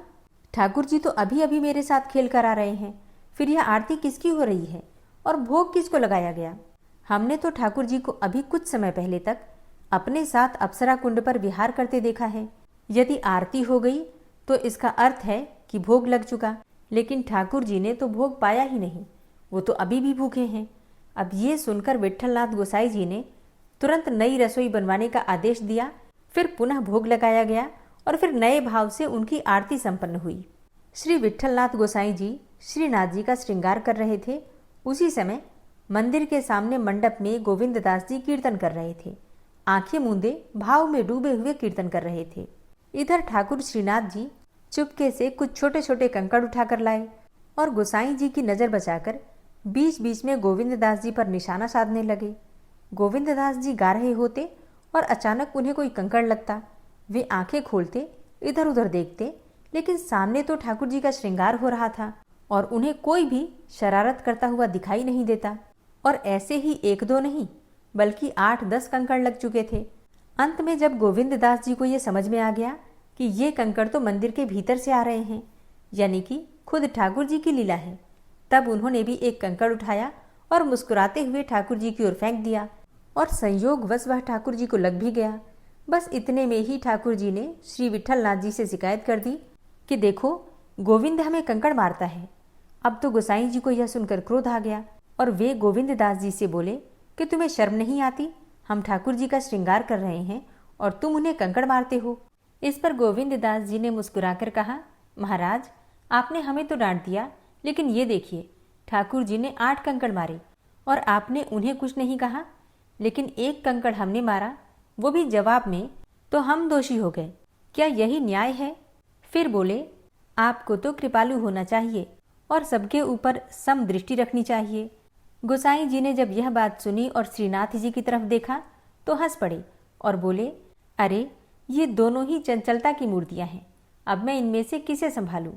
ठाकुर जी तो अभी अभी मेरे साथ खेल कर आ रहे हैं, फिर यह आरती किसकी हो रही है और भोग किसको लगाया गया? हमने तो ठाकुर जी को अभी कुछ समय पहले तक अपने साथ अप्सरा कुंड पर विहार करते देखा है। यदि आरती हो गई तो इसका अर्थ है कि भोग लग चुका, लेकिन ठाकुर जी ने तो भोग पाया ही नहीं, वो तो अभी भी भूखे हैं। अब ये सुनकर विट्ठलनाथ गोसाई जी ने तुरंत नई रसोई बनवाने का आदेश दिया। फिर पुनः भोग लगाया गया और फिर नए भाव से उनकी आरती संपन्न हुई। श्री विट्ठलनाथ गोसाई जी श्रीनाथ जी का श्रृंगार कर रहे थे। उसी समय मंदिर के सामने मंडप में गोविंद दास जी कीर्तन कर रहे थे। आंखें मूंदे भाव में डूबे हुए कीर्तन कर रहे थे। इधर ठाकुर श्रीनाथ जी चुपके से कुछ छोटे छोटे कंकड़ उठाकर लाए और गोसाई जी की नजर बचाकर बीच बीच में गोविंद दास जी पर निशाना साधने लगे। गोविंद दास जी गा रहे होते और अचानक उन्हें कोई कंकड़ लगता। वे आंखें खोलते, इधर उधर देखते, लेकिन सामने तो ठाकुर जी का श्रृंगार हो रहा था और उन्हें कोई भी शरारत करता हुआ दिखाई नहीं देता। और ऐसे ही एक दो नहीं बल्कि 8-10 कंकड़ लग चुके थे। अंत में जब गोविंद दास जी को ये समझ में आ गया कि ये कंकड़ तो मंदिर के भीतर से आ रहे हैं, यानी कि खुद ठाकुर जी की लीला है, तब उन्होंने भी एक कंकड़ उठाया और मुस्कुराते हुए ठाकुर जी की ओर फेंक दिया और संयोगवश वह ठाकुर जी को लग भी गया। बस इतने में ही ठाकुर जी ने श्री विट्ठलनाथ जी से शिकायत कर दी कि देखो, गोविंद हमें कंकड़ मारता है। अब तो गोसाई जी को यह सुनकर क्रोध आ गया और वे गोविंद दास जी से बोले कि तुम्हें शर्म नहीं आती? हम ठाकुर जी का श्रृंगार कर रहे हैं और तुम उन्हें कंकड़ मारते हो। इस पर गोविंद दास जी ने मुस्कुराकर कहा, महाराज, आपने हमें तो डांट दिया, लेकिन ये देखिए, ठाकुर जी ने 8 कंकड़ मारे और आपने उन्हें कुछ नहीं कहा, लेकिन एक कंकड़ हमने मारा, वो भी जवाब में, तो हम दोषी हो गए। क्या यही न्याय है? फिर बोले, आपको तो कृपालु होना चाहिए और सबके ऊपर सम दृष्टि रखनी चाहिए। गोसाई जी ने जब यह बात सुनी और श्रीनाथ जी की तरफ देखा तो हंस पड़े और बोले, अरे ये दोनों ही चंचलता की मूर्तियां हैं, अब मैं इनमें से किसे संभालूं?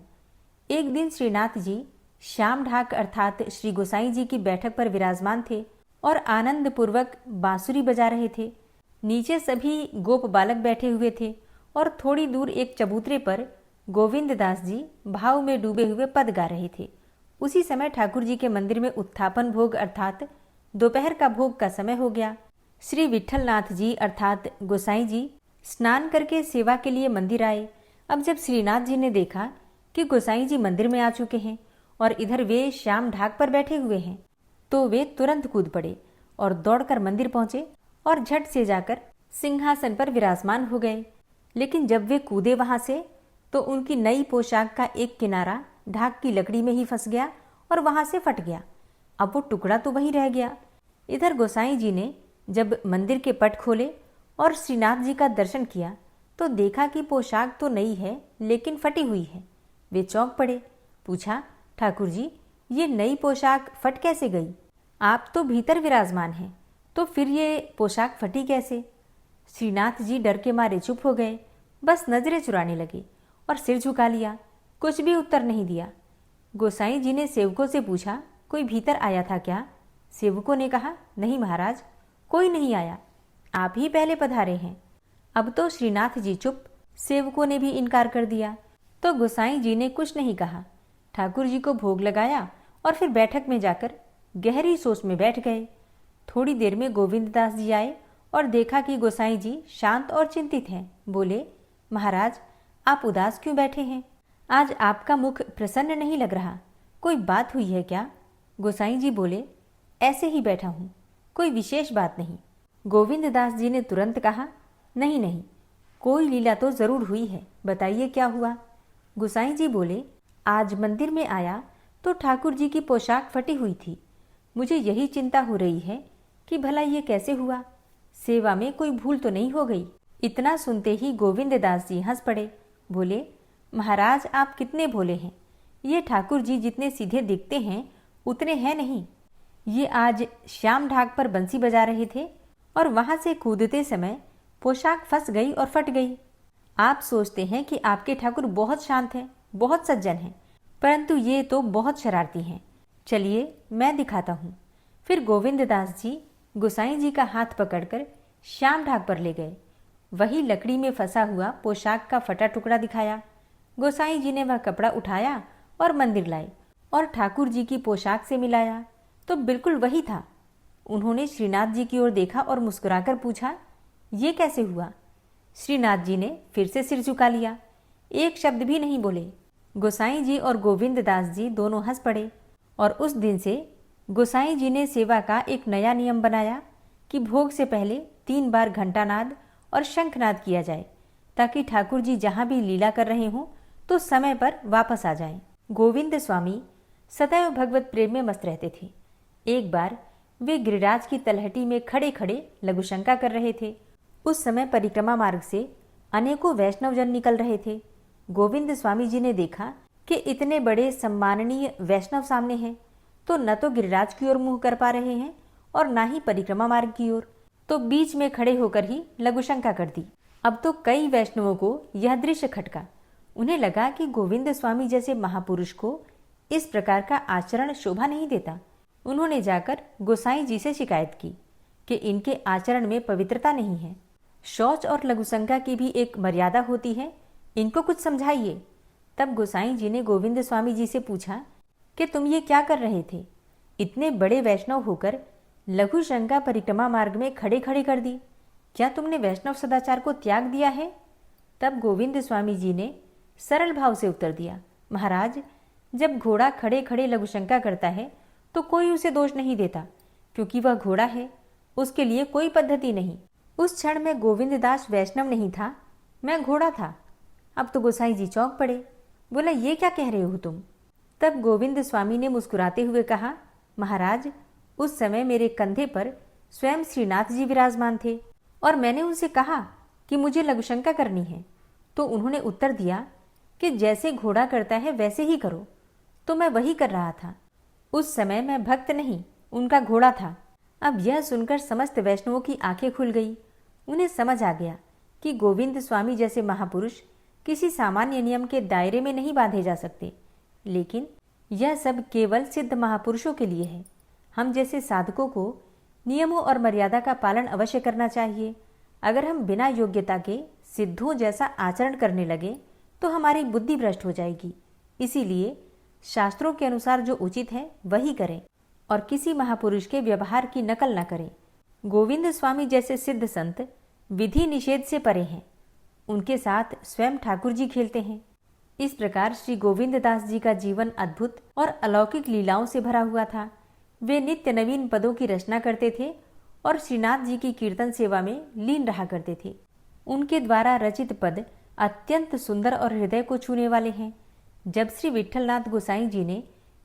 एक दिन श्रीनाथ जी श्याम ढाक अर्थात श्री गोसाई जी की बैठक पर विराजमान थे और आनंद पूर्वक बांसुरी बजा रहे थे। नीचे सभी गोप बालक बैठे हुए थे और थोड़ी दूर एक चबूतरे पर गोविंद दास जी भाव में डूबे हुए पद गा रहे थे। उसी समय ठाकुर जी के मंदिर में उत्थापन भोग अर्थात दोपहर का भोग का समय हो गया। श्री विट्ठलनाथ जी अर्थात गोसाई जी स्नान करके सेवा के लिए मंदिर आए। अब जब श्रीनाथ जी ने देखा कि गोसाई जी मंदिर में आ चुके हैं और इधर वे श्याम ढाक पर बैठे हुए हैं, तो वे तुरंत कूद पड़े और दौड़कर मंदिर पहुंचे और झट से जाकर सिंहासन पर विराजमान हो गए। लेकिन जब वे कूदे वहां से तो उनकी नई पोशाक का एक किनारा ढाक की लकड़ी में ही फंस गया और वहां से फट गया। अब वो टुकड़ा तो वहीं रह गया। इधर गोसाई जी ने जब मंदिर के पट खोले और श्रीनाथ जी का दर्शन किया तो देखा कि पोशाक तो नई है लेकिन फटी हुई है। वे चौंक पड़े। पूछा, ठाकुर जी, ये नई पोशाक फट कैसे गई? आप तो भीतर विराजमान हैं, तो फिर ये पोशाक फटी कैसे? श्रीनाथ जी डर के मारे चुप हो गए, बस नजरें चुराने लगे और सिर झुका लिया, कुछ भी उत्तर नहीं दिया। गोसाई जी ने सेवकों से पूछा, कोई भीतर आया था क्या? सेवकों ने कहा, नहीं महाराज, कोई नहीं आया, आप ही पहले पधारे हैं। अब तो श्रीनाथ जी चुप, सेवकों ने भी इनकार कर दिया। तो गोसाई जी ने कुछ नहीं कहा, ठाकुर जी को भोग लगाया और फिर बैठक में जाकर गहरी सोच में बैठ गए। थोड़ी देर में गोविंद दास जी आए और देखा कि गोसाई जी शांत और चिंतित हैं। बोले, महाराज, आप उदास क्यों बैठे हैं? आज आपका मुख प्रसन्न नहीं लग रहा, कोई बात हुई है क्या? गोसाई जी बोले, ऐसे ही बैठा हूँ, कोई विशेष बात नहीं। गोविंद दास जी ने तुरंत कहा, नहीं नहीं, कोई लीला तो जरूर हुई है, बताइए क्या हुआ? गोसाई जी बोले, आज मंदिर में आया तो ठाकुर जी की पोशाक फटी हुई थी। मुझे यही चिंता हो रही है कि भला ये कैसे हुआ, सेवा में कोई भूल तो नहीं हो गई। इतना सुनते ही गोविंद दास जी हंस पड़े। बोले, महाराज, आप कितने भोले हैं, ये ठाकुर जी जितने सीधे दिखते हैं उतने हैं नहीं। ये आज श्याम ढाक पर बंसी बजा रहे थे और वहां से कूदते समय पोशाक फंस गई और फट गई। आप सोचते हैं कि आपके ठाकुर बहुत शांत हैं, बहुत सज्जन हैं, परंतु ये तो बहुत शरारती हैं। चलिए मैं दिखाता हूँ। फिर गोविंद दास जी गोसाई जी का हाथ पकड़कर श्याम ढाक पर ले गए। वही लकड़ी में फंसा हुआ पोशाक का फटा टुकड़ा दिखाया। गोसाई जी ने वह कपड़ा उठाया और मंदिर लाए और ठाकुर जी की पोशाक से मिलाया तो बिल्कुल वही था। उन्होंने श्रीनाथ जी की ओर देखा और मुस्कुराकर पूछा, ये कैसे हुआ? श्रीनाथ जी ने फिर से सिर झुका लिया, एक शब्द भी नहीं बोले। गोसाई जी और गोविंद दास जी दोनों हंस पड़े और उस दिन से गोसाई जी ने सेवा का एक नया नियम बनाया कि भोग से पहले 3 बार घंटानाद और शंखनाद किया जाए ताकि ठाकुर जी जहाँ भी लीला कर रहे हों तो समय पर वापस आ जाएं। गोविंद स्वामी सदैव भगवत प्रेम में मस्त रहते थे। एक बार वे गिरिराज की तलहटी में खड़े खड़े लघुशंका कर रहे थे। उस समय परिक्रमा मार्ग से अनेकों वैष्णवजन निकल रहे थे। गोविंद स्वामी जी ने देखा कि इतने बड़े सम्माननीय वैष्णव सामने हैं तो न तो गिरिराज की ओर मुंह कर पा रहे हैं और न ही परिक्रमा मार्ग की ओर, तो बीच में खड़े होकर ही लघुशंका कर दी। अब तो कई वैष्णवों को यह दृश्य खटका। उन्हें लगा कि गोविंद स्वामी जैसे महापुरुष को इस प्रकार का आचरण शोभा नहीं देता। उन्होंने जाकर गोसाई जी से शिकायत की कि इनके आचरण में पवित्रता नहीं है। शौच और लघुशंका की भी एक मर्यादा होती है, इनको कुछ समझाइए। तब गोसाई जी ने गोविंद स्वामी जी से पूछा कि तुम ये क्या कर रहे थे? इतने बड़े वैष्णव होकर लघुशंका परिक्रमा मार्ग में खड़े खड़े कर दी। क्या तुमने वैष्णव सदाचार को त्याग दिया है? तब गोविंद स्वामी जी ने सरल भाव से उत्तर दिया, महाराज, जब घोड़ा खड़े खड़े लघुशंका करता है तो कोई उसे दोष नहीं देता, क्योंकि वह घोड़ा है, उसके लिए कोई पद्धति नहीं। उस क्षण में गोविंद दास वैष्णव नहीं था, मैं घोड़ा था। अब तो गोसाई जी चौंक पड़े, बोला, ये क्या कह रहे हो तुम? तब गोविंद स्वामी ने मुस्कुराते हुए कहा, महाराज, उस समय मेरे कंधे पर स्वयं श्रीनाथ जी विराजमान थे और मैंने उनसे कहा कि मुझे लघुशंका करनी है, तो उन्होंने उत्तर दिया कि जैसे घोड़ा करता है वैसे ही करो। तो मैं वही कर रहा था। उस समय मैं भक्त नहीं, उनका घोड़ा था। अब यह सुनकर समस्त वैष्णवों की आंखें खुल गई। उन्हें समझ आ गया कि गोविंद स्वामी जैसे महापुरुष किसी सामान्य नियम के दायरे में नहीं बांधे जा सकते, लेकिन यह सब केवल सिद्ध महापुरुषों के लिए है। हम जैसे साधकों को नियमों और मर्यादा का पालन अवश्य करना चाहिए। अगर हम बिना योग्यता के सिद्धों जैसा आचरण करने लगे तो हमारी बुद्धि भ्रष्ट हो जाएगी। इसीलिए शास्त्रों के अनुसार जो उचित है वही करें और किसी महापुरुष के व्यवहार की नकल न करें। गोविंद स्वामी जैसे सिद्ध संत विधि निषेध से परे हैं, उनके साथ स्वयं ठाकुर जी खेलते हैं। इस प्रकार श्री गोविंद दास जी का जीवन अद्भुत और अलौकिक लीलाओं से भरा हुआ था। वे नित्य नवीन पदों की रचना करते थे और श्रीनाथ जी की कीर्तन सेवा में लीन रहा करते थे। उनके द्वारा रचित पद अत्यंत सुंदर और हृदय को छूने वाले हैं। जब श्री विट्ठलनाथ गोसाई जी ने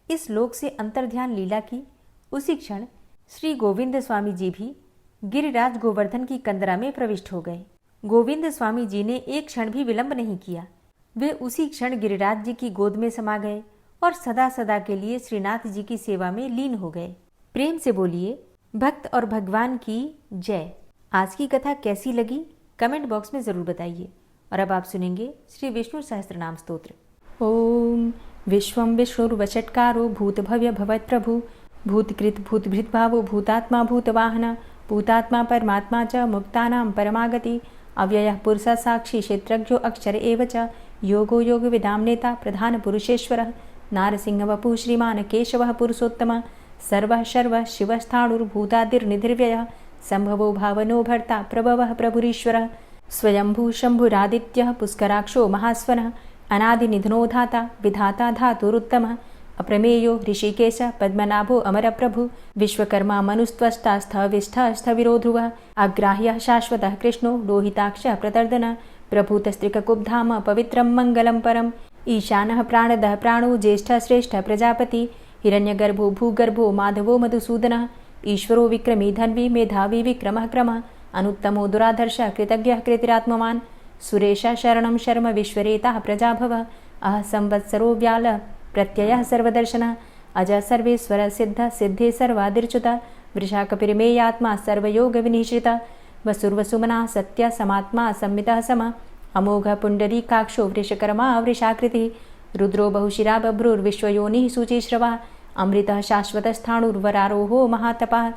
इस लोक से अंतर्ध्यान लीला की, उसी क्षण श्री गोविंद स्वामी जी भी गिरिराज गोवर्धन की कंदरा में प्रविष्ट हो गए। गोविंद स्वामी जी ने एक क्षण भी विलंब नहीं किया। वे उसी क्षण गिरिराज जी की गोद में समा गए और सदा सदा के लिए श्रीनाथ जी की सेवा में लीन हो गए। प्रेम से बोलिए, भक्त और भगवान की जय। आज की कथा कैसी लगी कमेंट बॉक्स में जरूर बताइए। और अब आप सुनेंगे श्री विष्णु सहस्त्रनाम स्तोत्र। ओम विश्वं विष्णुर्वषट्कारो भूतभव्य भवत्प्रभु भूतकृत भूतभृद्भावो भूतात्मा भूतवाहन भूतात्मा परमात्मा च मुक्तानां परमागति अव्ययः पुरुषः साक्षी क्षेत्रज्ञो अक्षर एव च योगो योगविदां नेता प्रधान पुरुषेश्वरः नारसिंह वपुः श्रीमान् केशवः पुरुषोत्तमः सर्वः शर्वः शिवस्थाणुर्भूतादिर्निधिर्व्ययः संभवो भावनो भर्ता प्रभवः प्रभुरीश्वरः स्वयंभू शंभुरादित्यः पुष्कराक्षो महास्वनः अनादिनिधनो धाता विधाता धातुरुत्तमः अप्रमेयो ऋषिकेश पद्मनाभो अमरप्रभु विश्वकर्मा मनुस्त्वष्टा स्थविष्ठः स्थविरो ध्रुवः अग्राह्यः शाश्वतः कृष्णो लोहिताक्षः प्रतर्दनः प्रभूतस्त्रिककुब्धाम पवित्रं मङ्गलं परम् ईशानः प्राणदः प्राणो ज्येष्ठः श्रेष्ठः प्रजापति हिरण्यगर्भो भूगर्भो माधवो मधुसूदनः ईश्वरो विक्रमी धन्वी मेधावी विक्रमः क्रमः अनुत्तमो दुराधर्षः कृतज्ञः कृतिरात्मवान् सुरेशः शरणं शर्म विश्वरेताः प्रजाभवः अह संवत्सरो व्यालः प्रत्ययः सर्वदर्शनः अजः सर्वेश्वरः सिद्धः सिद्धे सर्वादिर्च्युतः वृषाकपिर्मेयात्मा सर्वयोगविनिश्रितः वसुर्वसुमनः सत्यः समात्मा संमितः समः अमोघः पुण्डरीकाक्षो वृषकर्मा वृषाकृतिः रुद्रो बहुशिरा बभ्रुर्विश्वयोनिः शुचिश्रवः अमृतः शाश्वतस्थाणुर्वरारोहो महातपः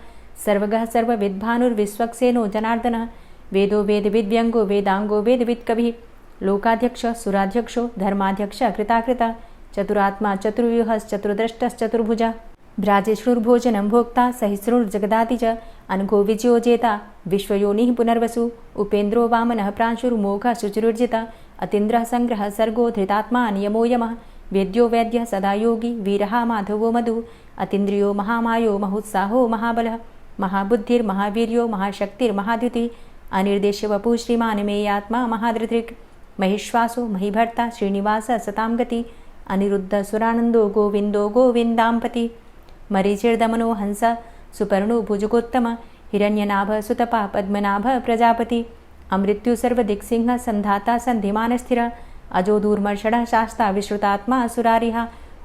सर्वगः सर्वविद्भानुर्विश्वक्सेनो जनार्दनः वेदो वेदविद्व्यङ्गो वेदाङ्गो वेदवित्कविः लोकाध्यक्ष सुराध्यक्षो धर्माध्यक्ष कृताकृता चतुरात्मा चतुर्व्यूहश्चतुर्द्रष्टश्चतुर्भुजा भ्राजिष्णुर्भोजनं भोक्ता सहिष्णुर्जगदाति च अनघो विजयो जेता विश्वयोनिः पुनर्वसु उपेन्द्रो वामनः प्रांशुर्मोघः शुचिरुर्जिता अतीन्द्रः सङ्ग्रहः सर्गो धृतात्मा नियमो यमः वेद्यो वैद्यः सदा योगी वीरः माधवो मधु अतीन्द्रियो महामायो महोत्साहो महाबलः महाबुद्धिर्महावीर्यो महाशक्तिर्महाद्युति अनिर्देश्य वपुः श्रीमान् मेयात्मा महाधृतिर् महिश्वासो महीभर्ता श्रीनिवास सतां गति अनिरुद्ध सुरानन्दो गोविन्दो गोविन्दाम्पति मरीचिर्दमनो हंस सुपर्णो भुजगोत्तम हिरण्यनाभ सुतपा पद्मनाभ प्रजापति अमृत्यु सर्वदिक्सिंह संधाता सन्धिमानस्थिर अजो दूर्मर्षणः शास्ता विश्रुतात्मा सुरारिः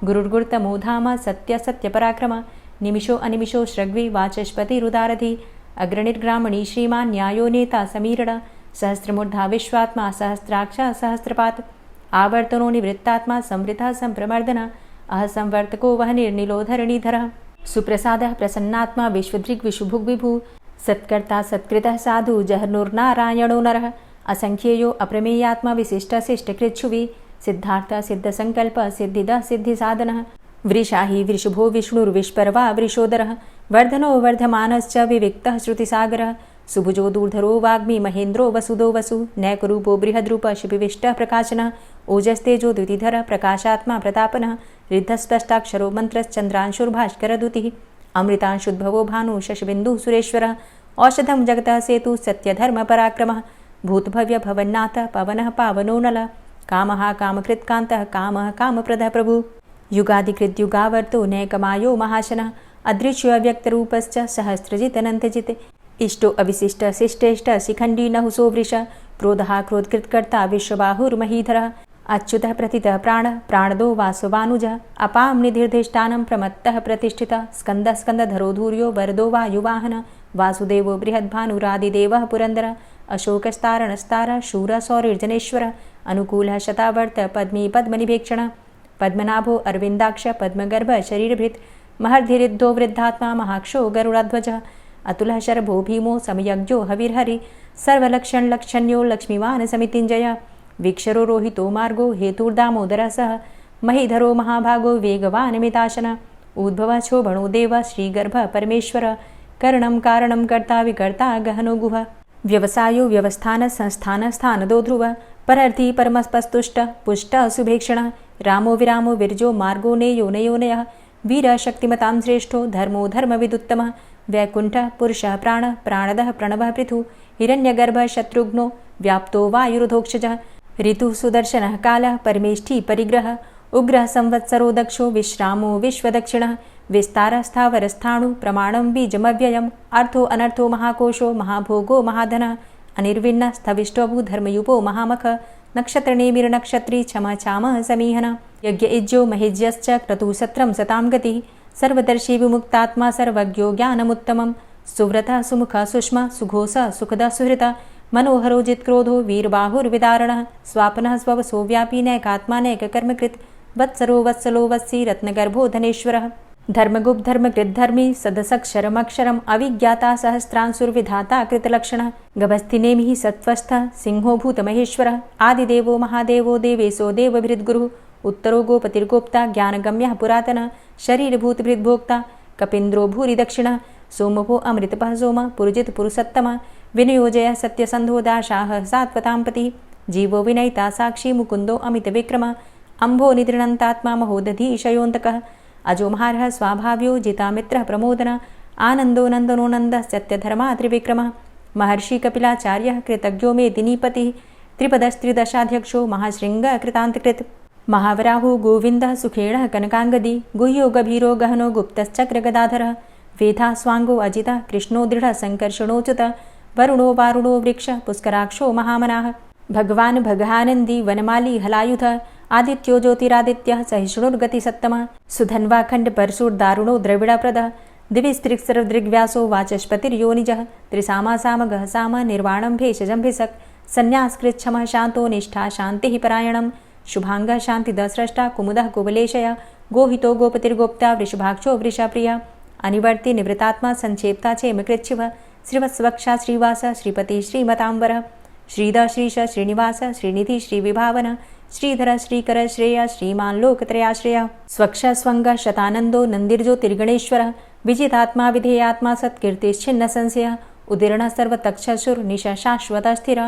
गुरुर्गुरुतमो धाम सत्य सत्यपराक्रम निमिषो अनिमिषो श्रग्वी वाचस्पतिरुदारधि अग्रणिर्ग्रामणी श्रीमान् न्यायो नेता समीरण सहस्रमूर्धा विश्वात्मा सहस्राक्ष सहस्रपात् आवर्तनो निवृत्तात्मा संवृतः संप्रमर्दन अहसंवर्तको वहनिर्निलोधरणीधरः सुप्रसादः प्रसन्नात्मा विश्वदृग्विशुभुग्विभु सत्कर्ता सत्कृतः साधु जहर्नुर्नारायणो नरः असंख्येयो अप्रमेयात्मा विशिष्टशिष्टकृच्छुवि सिद्धार्थ सिद्धसङ्कल्प सिद्धिदः सिद्धिसाधनः वृषाहि वृषभो विष्णुर्विष्पर्वा वृषोदरः वर्धनो वर्धमानश्च विविक्तः श्रुतिसागरः सुभुजो दूर्धरो वाग्मी महेन्द्रो वसुदो वसु नैकरूपो बृहद्रूप शिपिविष्टः प्रकाशनः ओजस्तेजो द्युतिधरः प्रकाशात्मा प्रतापनः रिद्धस्पष्टाक्षरो मन्त्रश्चन्द्रांशुर्भास्करदुतिः अमृतांशुद्भवो भानु शशबिन्दुः सुरेश्वरः औषधं जगतः सेतु सत्यधर्मपराक्रमः भूतभव्य भवन्नाथ पवनः पावनो नलः कामः कामकृत्कान्तः कामः कामप्रदः प्रभु युगादिकृद्युगावर्तो नैकमायो महाशनः अदृश्यो अव्यक्तरूपश्च सहस्रजितनन्तजित् इष्टो अविशिष्ट शिष्टेष्ट शिखण्डी नहुसो वृष क्रोधः क्रोधकृत्कर्ता विश्वबाहुर्महीधरः अच्युतः प्रतितः प्राणदो वासवानुजः अपां निधिर्धिष्ठानं प्रमत्तः प्रतिष्ठितः स्कन्दः स्कन्दधरो धूर्यो वरदो वायुवाहनः वासुदेवो बृहद्भानुरादिदेवः पुरन्दरः अशोकस्तारणस्तारः शूरः सौरिर्जनेश्वरः अनुकूलः शतावर्त पद्मी पद्मनिभेक्षणः पद्मनाभो अरविन्दाक्ष पद्मगर्भ शरीरभृत् महर्धिरिद्धो वृद्धात्मा महाक्षो गरुडाध्वजः अतुलः शरभो भीमो समयज्ञो हविर्हरि सर्वलक्षणलक्षण्यो लक्ष्मीवान् समितिञ्जय वीक्षरो रोहितो मार्गो हेतुर्दामोदरः सः महीधरो महाभागो वेगवान् मिताशन उद्भवः क्षोभणो देव श्रीगर्भ परमेश्वर करणं कारणं कर्ता विकर्ता गहनो गुह व्यवसायो व्यवस्थान संस्थान स्थानदो ध्रुव परर्थी परमस्पस्तुष्ट पुष्ट सुभेक्षण रामो विरामो विरजो मार्गो नेयो नयोनयः वीर शक्तिमतां श्रेष्ठो धर्मो धर्मविदुत्तमः वैकुण्ठः पुरुषः प्राणः प्राणदः प्रणवः पृथु हिरण्यगर्भः शत्रुघ्नो व्याप्तो वायुरुधोक्षजः ऋतुः सुदर्शनः कालः परमेष्ठी परिग्रहः उग्रः संवत्सरो दक्षो विश्रामो विश्वदक्षिणः विस्तारः स्थावरस्थाणु प्रमाणं बीजमव्ययम् अर्थो अनर्थो महाकोशो महाभोगो महाधनः अनिर्विण्णः स्थविष्टोऽभू धर्मयुपो महामख नक्षत्रनेमिर्नक्षत्री क्षमचामः समीहनः यज्ञ इज्यो महिज्यश्च क्रतुसत्रं सतां गतिः सर्वदर्शी विमुक्तात्मा सर्वज्ञो ज्ञानमुत्तमं सुव्रतः सुमुखः सुष्मा सुघोषः सुखदः सुहृतः मनोहरो जित्क्रोधो वीरबाहुर्विदारणः स्वापनः स्ववसो व्यापी नैकात्मा नैककर्मकृत् वत्सरो वत्सलो वत्सी रत्नगर्भो धनेश्वरः धर्मगुप्त धर्मकृद्धर्मी सदसक्षरमक्षरम् अविज्ञाता सहस्रांशुर्विधाता कृतलक्षणः गभस्तिनेमिः सत्त्वस्थः सिंहो भूतमहेश्वरः आदिदेवो महादेवो देवेशो देवभृद्गुरुः उत्तरो गोपतिर्गोप्ता ज्ञानगम्यः पुरातनः शरीरभूतभृद्भोक्ता कपीन्द्रो भूरि दक्षिणः सोमभो अमृतपः सोम पुरुजित पुरुषोत्तमः विनयोजयः सत्यसन्धो दाशाः सात्वताम्पतिः जीवो विनयिता साक्षी मुकुन्दो अमितविक्रमः अम्भो निद्रणन्तात्मा महोदधीशयोऽन्तकः अजोमहारः स्वाभाव्यो जितामित्रः प्रमोदनः आनन्दो नन्दनो नन्दः सत्यधर्मा त्रिविक्रमः महर्षि कपिलाचार्यः कृतज्ञो मेदिनीपतिः त्रिपदस्त्रिदशाध्यक्षो महाशृङ्गः कृतान्तकृत् महावराहो गोविन्दः सुखेणः कनकाङ्गदी गुह्यो गभीरो गहनो गुप्तश्चक्रगदाधरः वेधा स्वाङ्गो अजितः कृष्णो दृढः सङ्कर्षणोच्युतः वरुणो वारुणो वृक्षः पुष्कराक्षो महामनाः भगवान् भगानन्दी वनमाली हलायुधः आदित्यो ज्योतिरादित्यः सहिष्णुर्गतिसत्तमः सुधन्वाखण्ड परशुर्दारुणो द्रविडप्रदः दिविस्त्रिक्सर्वदृग्व्यासो वाचस्पतिर्योनिजः त्रिसामासामगः साम निर्वाणं भेषजं भिषक् सन्न्यासकृच्छमः शान्तो निष्ठा शान्तिः परायणं शुभाङ्गः शान्तिदः स्रष्टा कुमुदः कुवलेशय गोहितो गोपतिर्गोप्ता वृषभाक्षो वृषप्रियः अनिवर्ति निवृतात्मा संक्षेप्ता चेम कृच्छिव श्रीवत्सवक्षा श्रीवास श्रीपति श्रीमतांबर श्रीद श्रीश श्रीनिवास श्रीनिधि श्रीविभावन श्रीधर श्रीकर श्रेय श्रीमान लोकत्रयाश्रय स्वक्ष स्वंग शतानंदो नंदिर्ज्योतिर्गणेश्वर विजितात्मा विधेयात्मा सत्कीर्तिश्छिन्न संशय उदीर्ण सर्वतक्षसुर निश शाश्वत स्थिर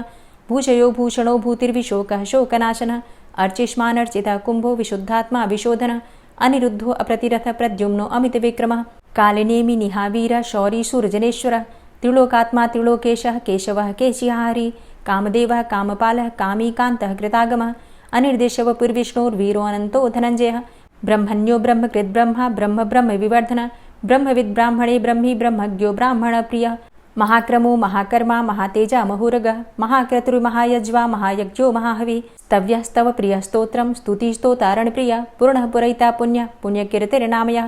भूषयो भूषणो भूतिर्विशोक शोकनाशन अर्चिष्मान अर्चित कुंभो विशुद्धात्मा विशोधन अनिरुद्धो अप्रतिरथ प्रद्युम्नो अमित विक्रम कालिनेमि निहावीर शौरी सूरजनेश्वर त्रिलोकात्मा त्रिलोकेशः केशवः केशिहारी कामदेवः कामपालः कामीकान्तः कृतागमः अनिर्देशव पूर्विष्णोर्वीरो अनंतो धनंजय ब्रह्मण्यो ब्रह्मकृत् ब्रह्मा ब्रह्म ब्रह्म विवर्धन ब्रह्मविद् ब्राह्मणे ब्रह्मी ब्रह्मज्ञो ब्राह्मण प्रिय महाक्रमो महाकर्मा महातेजा महोरग महाक्रतुर्महायज्वा महायज्ञो महाहवि स्तव्यस्तव प्रिय स्तोत्रम स्तुतिस्तोतारण प्रिय पूर्ण पुरैता पुण्य पुण्यकीर्तिर्नामय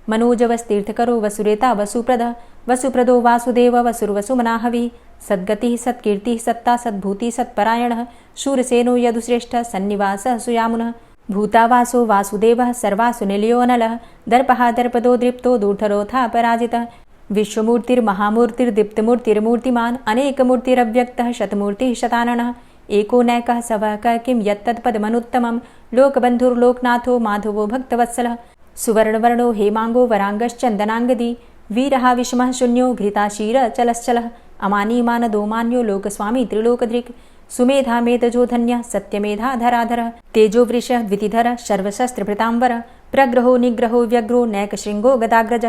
मनोजवस्तीर्थकरो वसुरेता वसुप्रद वसुप्रदो वासुदेव वसुर्वसुमनाहवि सद्गतिः सत्कीर्तिः सत्ता सद्भूति सत्परायणः शूरसेनो यदुश्रेष्ठ सन्निवासः सुयामुनः भूतावासो वासुदेवः सर्वासु निलयोऽनलः दर्पः दर्पदो दृप्तो दूर्धरोथा पराजितः विश्वमूर्तिर्महामूर्तिर्दीप्तमूर्तिर्मूर्तिमान् अनेकमूर्तिरव्यक्तः शतमूर्तिः शताननः एको नैकः सवः किं यत्तत्पदमनुत्तमं लोकबन्धुर्लोकनाथो माधवो भक्तवत्सलः सुवर्णवर्णो हेमांगो वरांगश्चन्दनांगदी वीरः विषमः शून्यो घृताशीर चलश्चलः अमानीमानदो मान्यो लोकस्वामी त्रिलोकदृक् सुमेधा मेधजो धन्यः सत्यमेधा धराधर तेजो वृषः द्वितिधर सर्वशस्त्रभृतांबर प्रग्रहो निग्रहो व्यग्रो नैकशृंगो गदाग्रज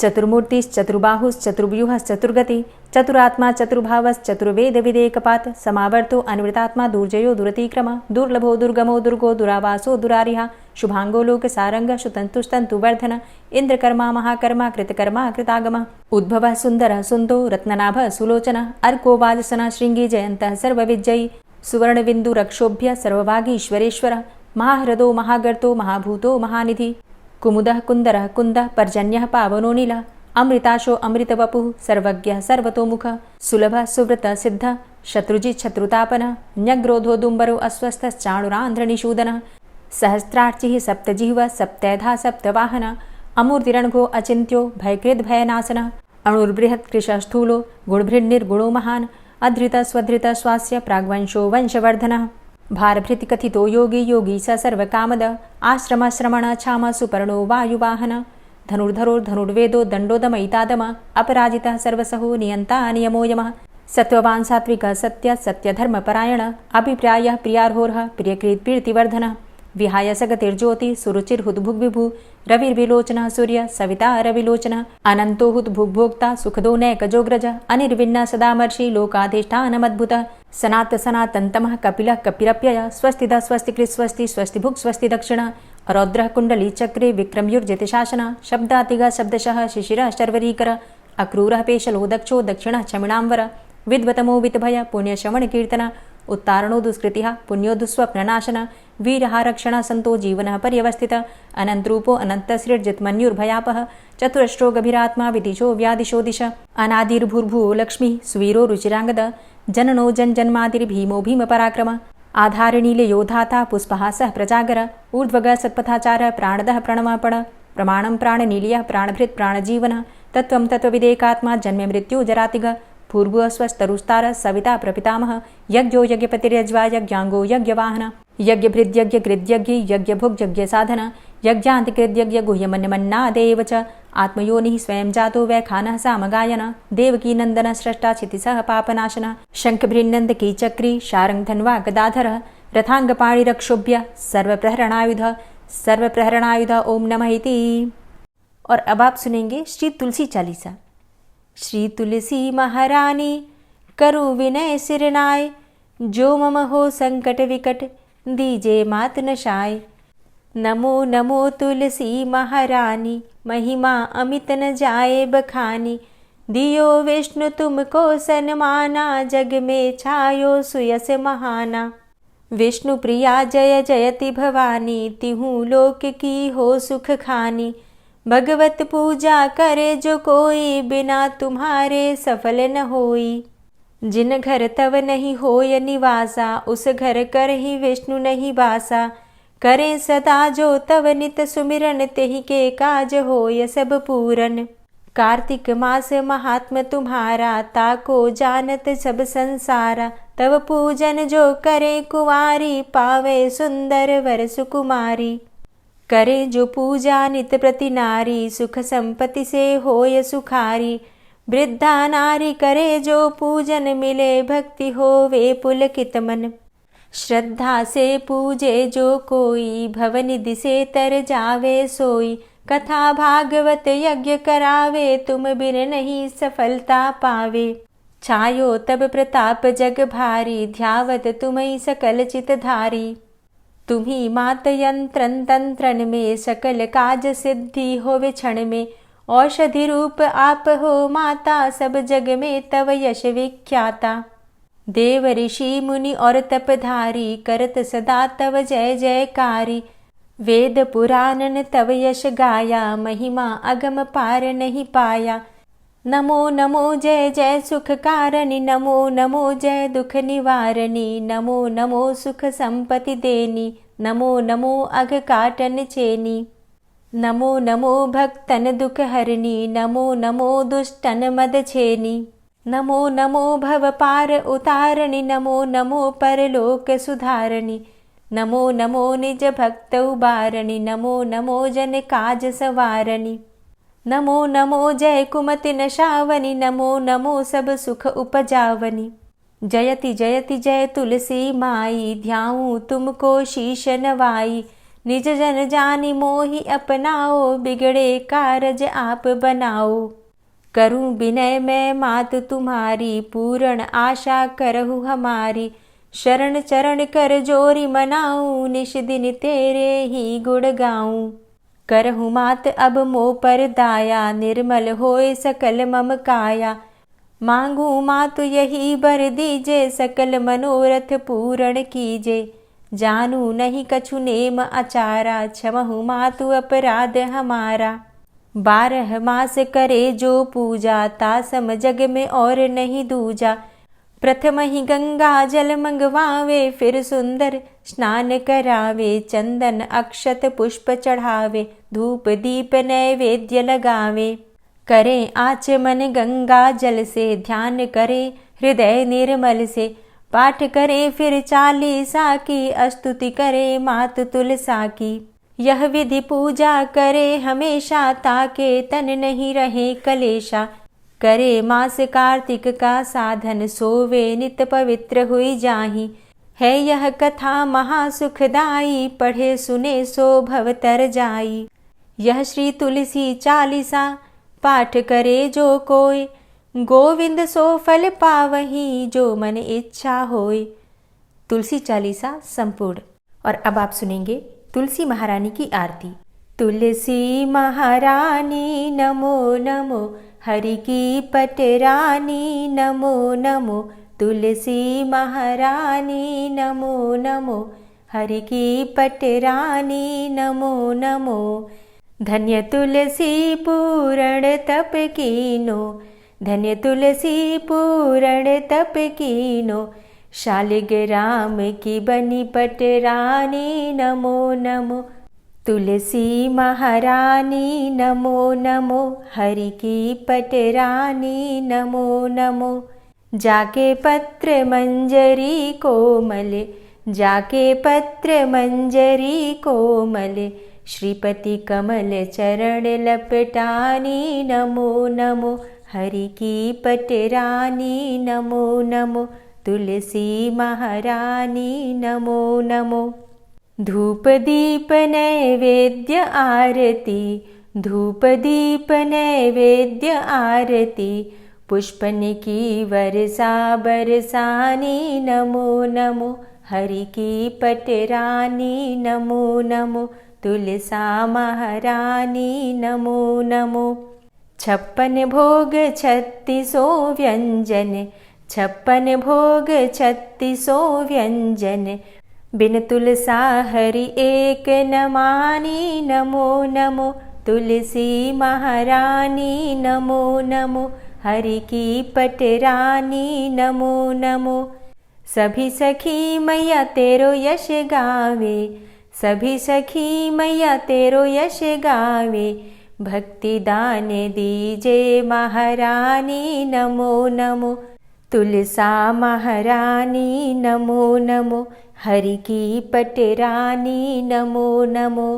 चतुर्मूर्तिश्चतुर्बाहुश्चतुर्व्यूहश्चतुर्गति चतुरात्मा चतुर्भावश्चतुर्वेद विदेकपात समावर्तो अनिवृतात्मा दुर्जयो दुरतिक्रम दुर्लभो दुर्गमो दुर्गो दुरावासो दुरारिहा शुभांगो लोक सारंग शुतंतुस्तंतुवर्धन इंद्रकर्मा महाकर्मा कृतकर्मा कृतागम उद्भव सुंदर सुंदो रत्ननाभ सुलोचन अर्को वाजसन श्रृंगी जयंत सर्वविजयी सुवर्णबिंदु रक्षोभ्य सर्वभागीश्वरेश्वर महाहृदो महागर्तो महाभूतो महानिधि कुमुदः कुंदरः कुंदः पर्जन्यः पावनो नीलः अमृताशो अमृतवपुः सर्वज्ञः सर्वतोमुख सुलभ सुव्रत सिद्ध शत्रुजित् शत्रुतापन न्यग्रोधो दुम्बरो अस्वस्थश्चाणुरान्ध्रनिषूदनः सहस्रार्चिः सप्तजिह्व सप्तैधा सप्तवाहन अमूर्तिरणघो अचिन्त्यो भयकृद्भयनाशनः अणुर्बृहत् कृशस्थूलो गुणभृन्निर्गुणो महान् अधृत स्वधृत स्वास्य प्राग्वंशो वंशवर्धनः भारभृति कथितो योगी योगी स सर्वकामद आश्रम श्रमण छाम सुपर्णो वायुवाहन धनुर्धरो धनुर्वेदो दण्डोदमयितादम अपराजितः सर्वसहो नियन्ता नियमो यमः सत्त्ववान् सात्विक सत्य सत्यधर्मपरायण अभिप्रायः प्रियार्होर्ह प्रियकृत्प्रीतिवर्धनः विहाय सगतिर्ज्योति सुरुचिर्हुद्भुग्विभु रविर्विलोचनः सूर्य सविता रविलोचनः अनन्तो हुद्भुग्भोक्ता सुखदो नैकजोग्रज अनिर्विण्ण सदामर्षि लोकाधिष्ठानमद्भुतः सनात सनातन्तमः कपिलः कपिरप्यय स्वस्तिदा स्वस्तिकृत् स्वस्ति स्वस्तिभुक् स्वस्ति दक्षिण रौद्रः कुण्डली चक्रे विक्रम्युर्जितशासन शब्दातिग शब्दशः शिशिरः शर्वरीकर अक्रूरः पेशलो दक्षो दक्षिणः क्षमिणाम्बर विद्वतमो वितभय पुण्यश्रवणकीर्तन उत्तारणो दुष्कृतिः पुण्यो दुःस्वप्ननाशन वीरः रक्षण संतो जीवनः पर्यवस्थित अनन्तरूपो अनन्तसृर्जितमन्युर्भयापः चतुरश्रो गभीरात्मा विदिशो व्यादिशो दिश अनादिर्भूर्भुवो लक्ष्मी सुवीरो रुचिरांगद जननो जन्मादिर्भीमो भीमपराक्रम आधारनीलयोधाता पुष्पहासः प्रजागर ऊर्ध्वग सत्पथाचार प्राणदः प्रणवपण प्रमाणं प्राणनीलयः प्राणभृत् प्राणजीवन तत्त्वं तत्त्वविदेकात्मा जन्म मृत्यु जरातिग भूर्भुवः स्वस्तरुस्तार सविता प्रपितामह यज्ञो यज्ञपतिर्यज्वा यज्ञांगो यज्ञवाहन यज्ञभृद्यज्ञकृद्यज्ञ यज्ञभुग्यज्ञसाधन यज्ञान्तिकृद्यज्ञ गुह्यमन्यमन्नादेव च आत्मयोनिः स्वयं जातो वैखानः सामगायन देवकी नन्दन स्रष्टा क्षितिसः पापनाशन शङ्खभृन्नन्दकी चक्री शारङ्गधन्वा गदाधरः रथाङ्गपाणिरक्षोभ्य सर्वप्रहरणायुध ओम नमः इति। और अब आप सुनेंगे श्री तुलसी चालीसा। श्री तुलसी महारानी करु विनय सिरनाय, जो मम हो संकट विकट दीजे मात नशाय। नमो नमो तुलसी महारानी, महिमा अमित न जाए बखानी। दियो विष्णु तुमको सन्माना, जग में छायो सुयस महाना। विष्णु प्रिया जय जयति भवानी, तिहु लोक की हो सुख खानी। भगवत पूजा करे जो कोई, बिना तुम्हारे सफल न होई। जिन घर तव नहीं होय निवासा, उस घर कर ही विष्णु नहीं बासा। करें सदा जो तव नित सुमिरन, तेहि के काज होय सब पूरन। कार्तिक मास महात्म तुम्हारा, ताको जानत सब संसारा। तब पूजन जो करे कुंवारी, पावे सुंदर वर सुकुमारी। करे जो पूजा नित प्रति नारी, सुख संपत्ति से होय सुखारी। वृद्धा नारी करे जो पूजन, मिले भक्ति होवे पुलकित मन। श्रद्धा से पूजे जो कोई, भवनिधि से तर जावे सोई। कथा भागवत यज्ञ करावे, तुम बिन नहीं सफलता पावे। छायो तब प्रताप जग भारी, ध्यावत तुम्हि सकल चित धारी। तुम्ही मात यंत्रन तंत्रन में, सकल काज सिद्धि होवे क्षण में। औषधि रूप आप हो माता, सब जग में तव यश विख्याता। देव ऋषि मुनि और तपधारी, करत सदा तव जय जयकारी। वेद पुराणन तव यश गाया, महिमा अगम पार नहीं पाया। नमो नमो जय जय सुख कारणी, नमो नमो जय दुख निवारणी। नमो नमो सुख संपत्ति देनी, नमो नमो अघ काटन चेनी। नमो नमो भक्तन दुख हरणी, नमो नमो दुष्टन मद छेनी। नमो नमो भव पार उतारणी, नमो नमो परलोक सुधारणी। नमो नमो निज भक्त उबारणी, नमो नमो जन काज सवारणी। नमो नमो जय कुमति नशावनी, नमो नमो सब सुख उपजावनी। जयति जयति जय तुलसी माई, ध्याऊं तुमको शीश नवाई। निज जन जानि मोहि अपनाओ, बिगड़े कारज आप बनाओ। करूं विनय मैं मात तुम्हारी, पूर्ण आशा करहु हमारी। शरण चरण कर जोरी मनाऊं, निश दिन तेरे ही गुण गाऊं। करहु मात अब मोह पर दाया, निर्मल होए सकल मम काया। मांगू मातु यही बर दीजे, सकल मनोरथ पूर्ण कीजे। जानू नहीं कछु नेम आचारा, क्षमहु मातु अपराध हमारा। 12 मास करे जो पूजा, तासम जग में और नहीं दूजा। प्रथम ही गंगा जल मंगवावे, फिर सुंदर स्नान करावे। चंदन अक्षत पुष्प चढ़ावे, धूप दीप नैवेद्य लगावे। करें आचमन गंगा जल से, ध्यान करे हृदय निर्मल से। पाठ करे फिर 40 की, स्तुति करे मात तुलसा की। यह विधि पूजा करे हमेशा, ताके तन नहीं रहे कलेशा। करे मास कार्तिक का साधन, सोवे नित पवित्र हुई जाहि। है यह कथा महासुखदाई, पढ़े सुने सो भव तर जाई। यह श्री तुलसी 40 पाठ करे जो कोय, गोविंद सो फल पावही, जो मन इच्छा होय। तुलसी 40 संपूर्ण। और अब आप सुनेंगे तुलसी महारानी की आरती। तुलसी महारानी नमो नमो, हरि की पटरानी नमो नमो। तुलसी महारानी नमो नमो, हरि की पटरानी नमो नमो। धन्य तुलसी पूर्ण तप कीनो, धन्य तुलसी पूर्ण तप कीनो। शालिग्राम की बनी पटरानी नमो नमो। तुलसी महारानी नमो नमो, हरि की पटरानी नमो नमो। जाके पत्र मंजरी कोमल, जाके पत्र मंजरी कोमल। श्रीपति कमल चरण लपटानी नमो नमो, हरि की पटरानी नमो नमो। तुलसी महारानी नमो नमो। धूप दीप नैवेद्य आरती, धूप दीप नैवेद्य आरती। पुष्पन की वर्षा बरसानी नमो नमो, हरि की पटरानी नमो नमो। तुलसा महारानी नमो नमो। 56 भोग 36 व्यंजन, 56 भोग 36 व्यंजन। बिन तुलसा हरि एक न मानी नमो नमो। तुलसी महारानी नमो नमो, हरि की पटरानी नमो नमो। सभी सखी मैया तेरो यश गावे, सभी सखी मैया तेरो यश गावे। भक्ति दान दीजे महारानी नमो नमो, तुलसा महारानी नमो नमो, हरि की पटरानी नमो नमो,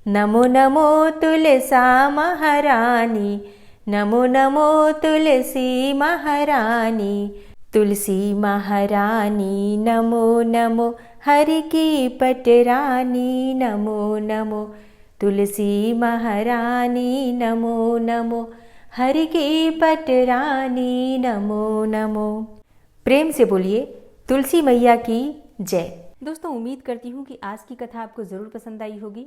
नमो नमो तुलसा महारानी, नमो नमो तुलसी महारानी, तुलसी महारानी नमो नमो, हरि की पटरानी नमो नमो, तुलसी महारानी नमो नमो, हरि की पटरानी नमो नमो। प्रेम से बोलिए तुलसी मैया की जय। दोस्तों, उम्मीद करती हूँ कि आज की कथा आपको ज़रूर पसंद आई होगी।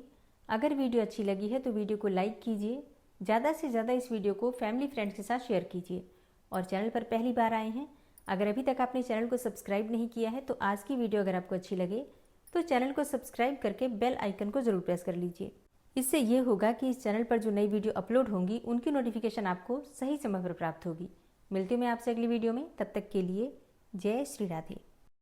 अगर वीडियो अच्छी लगी है तो वीडियो को लाइक कीजिए, ज़्यादा से ज़्यादा इस वीडियो को फैमिली फ्रेंड्स के साथ शेयर कीजिए। और चैनल पर पहली बार आए हैं, अगर अभी तक आपने चैनल को सब्सक्राइब नहीं किया है तो आज की वीडियो अगर आपको अच्छी लगे तो चैनल को सब्सक्राइब करके बेल आइकन को ज़रूर प्रेस कर लीजिए। इससे ये होगा कि इस चैनल पर जो नई वीडियो अपलोड होंगी उनकी नोटिफिकेशन आपको सही समय पर प्राप्त होगी। मिलती हूँ मैं आपसे अगली वीडियो में, तब तक के लिए जय श्री राधे।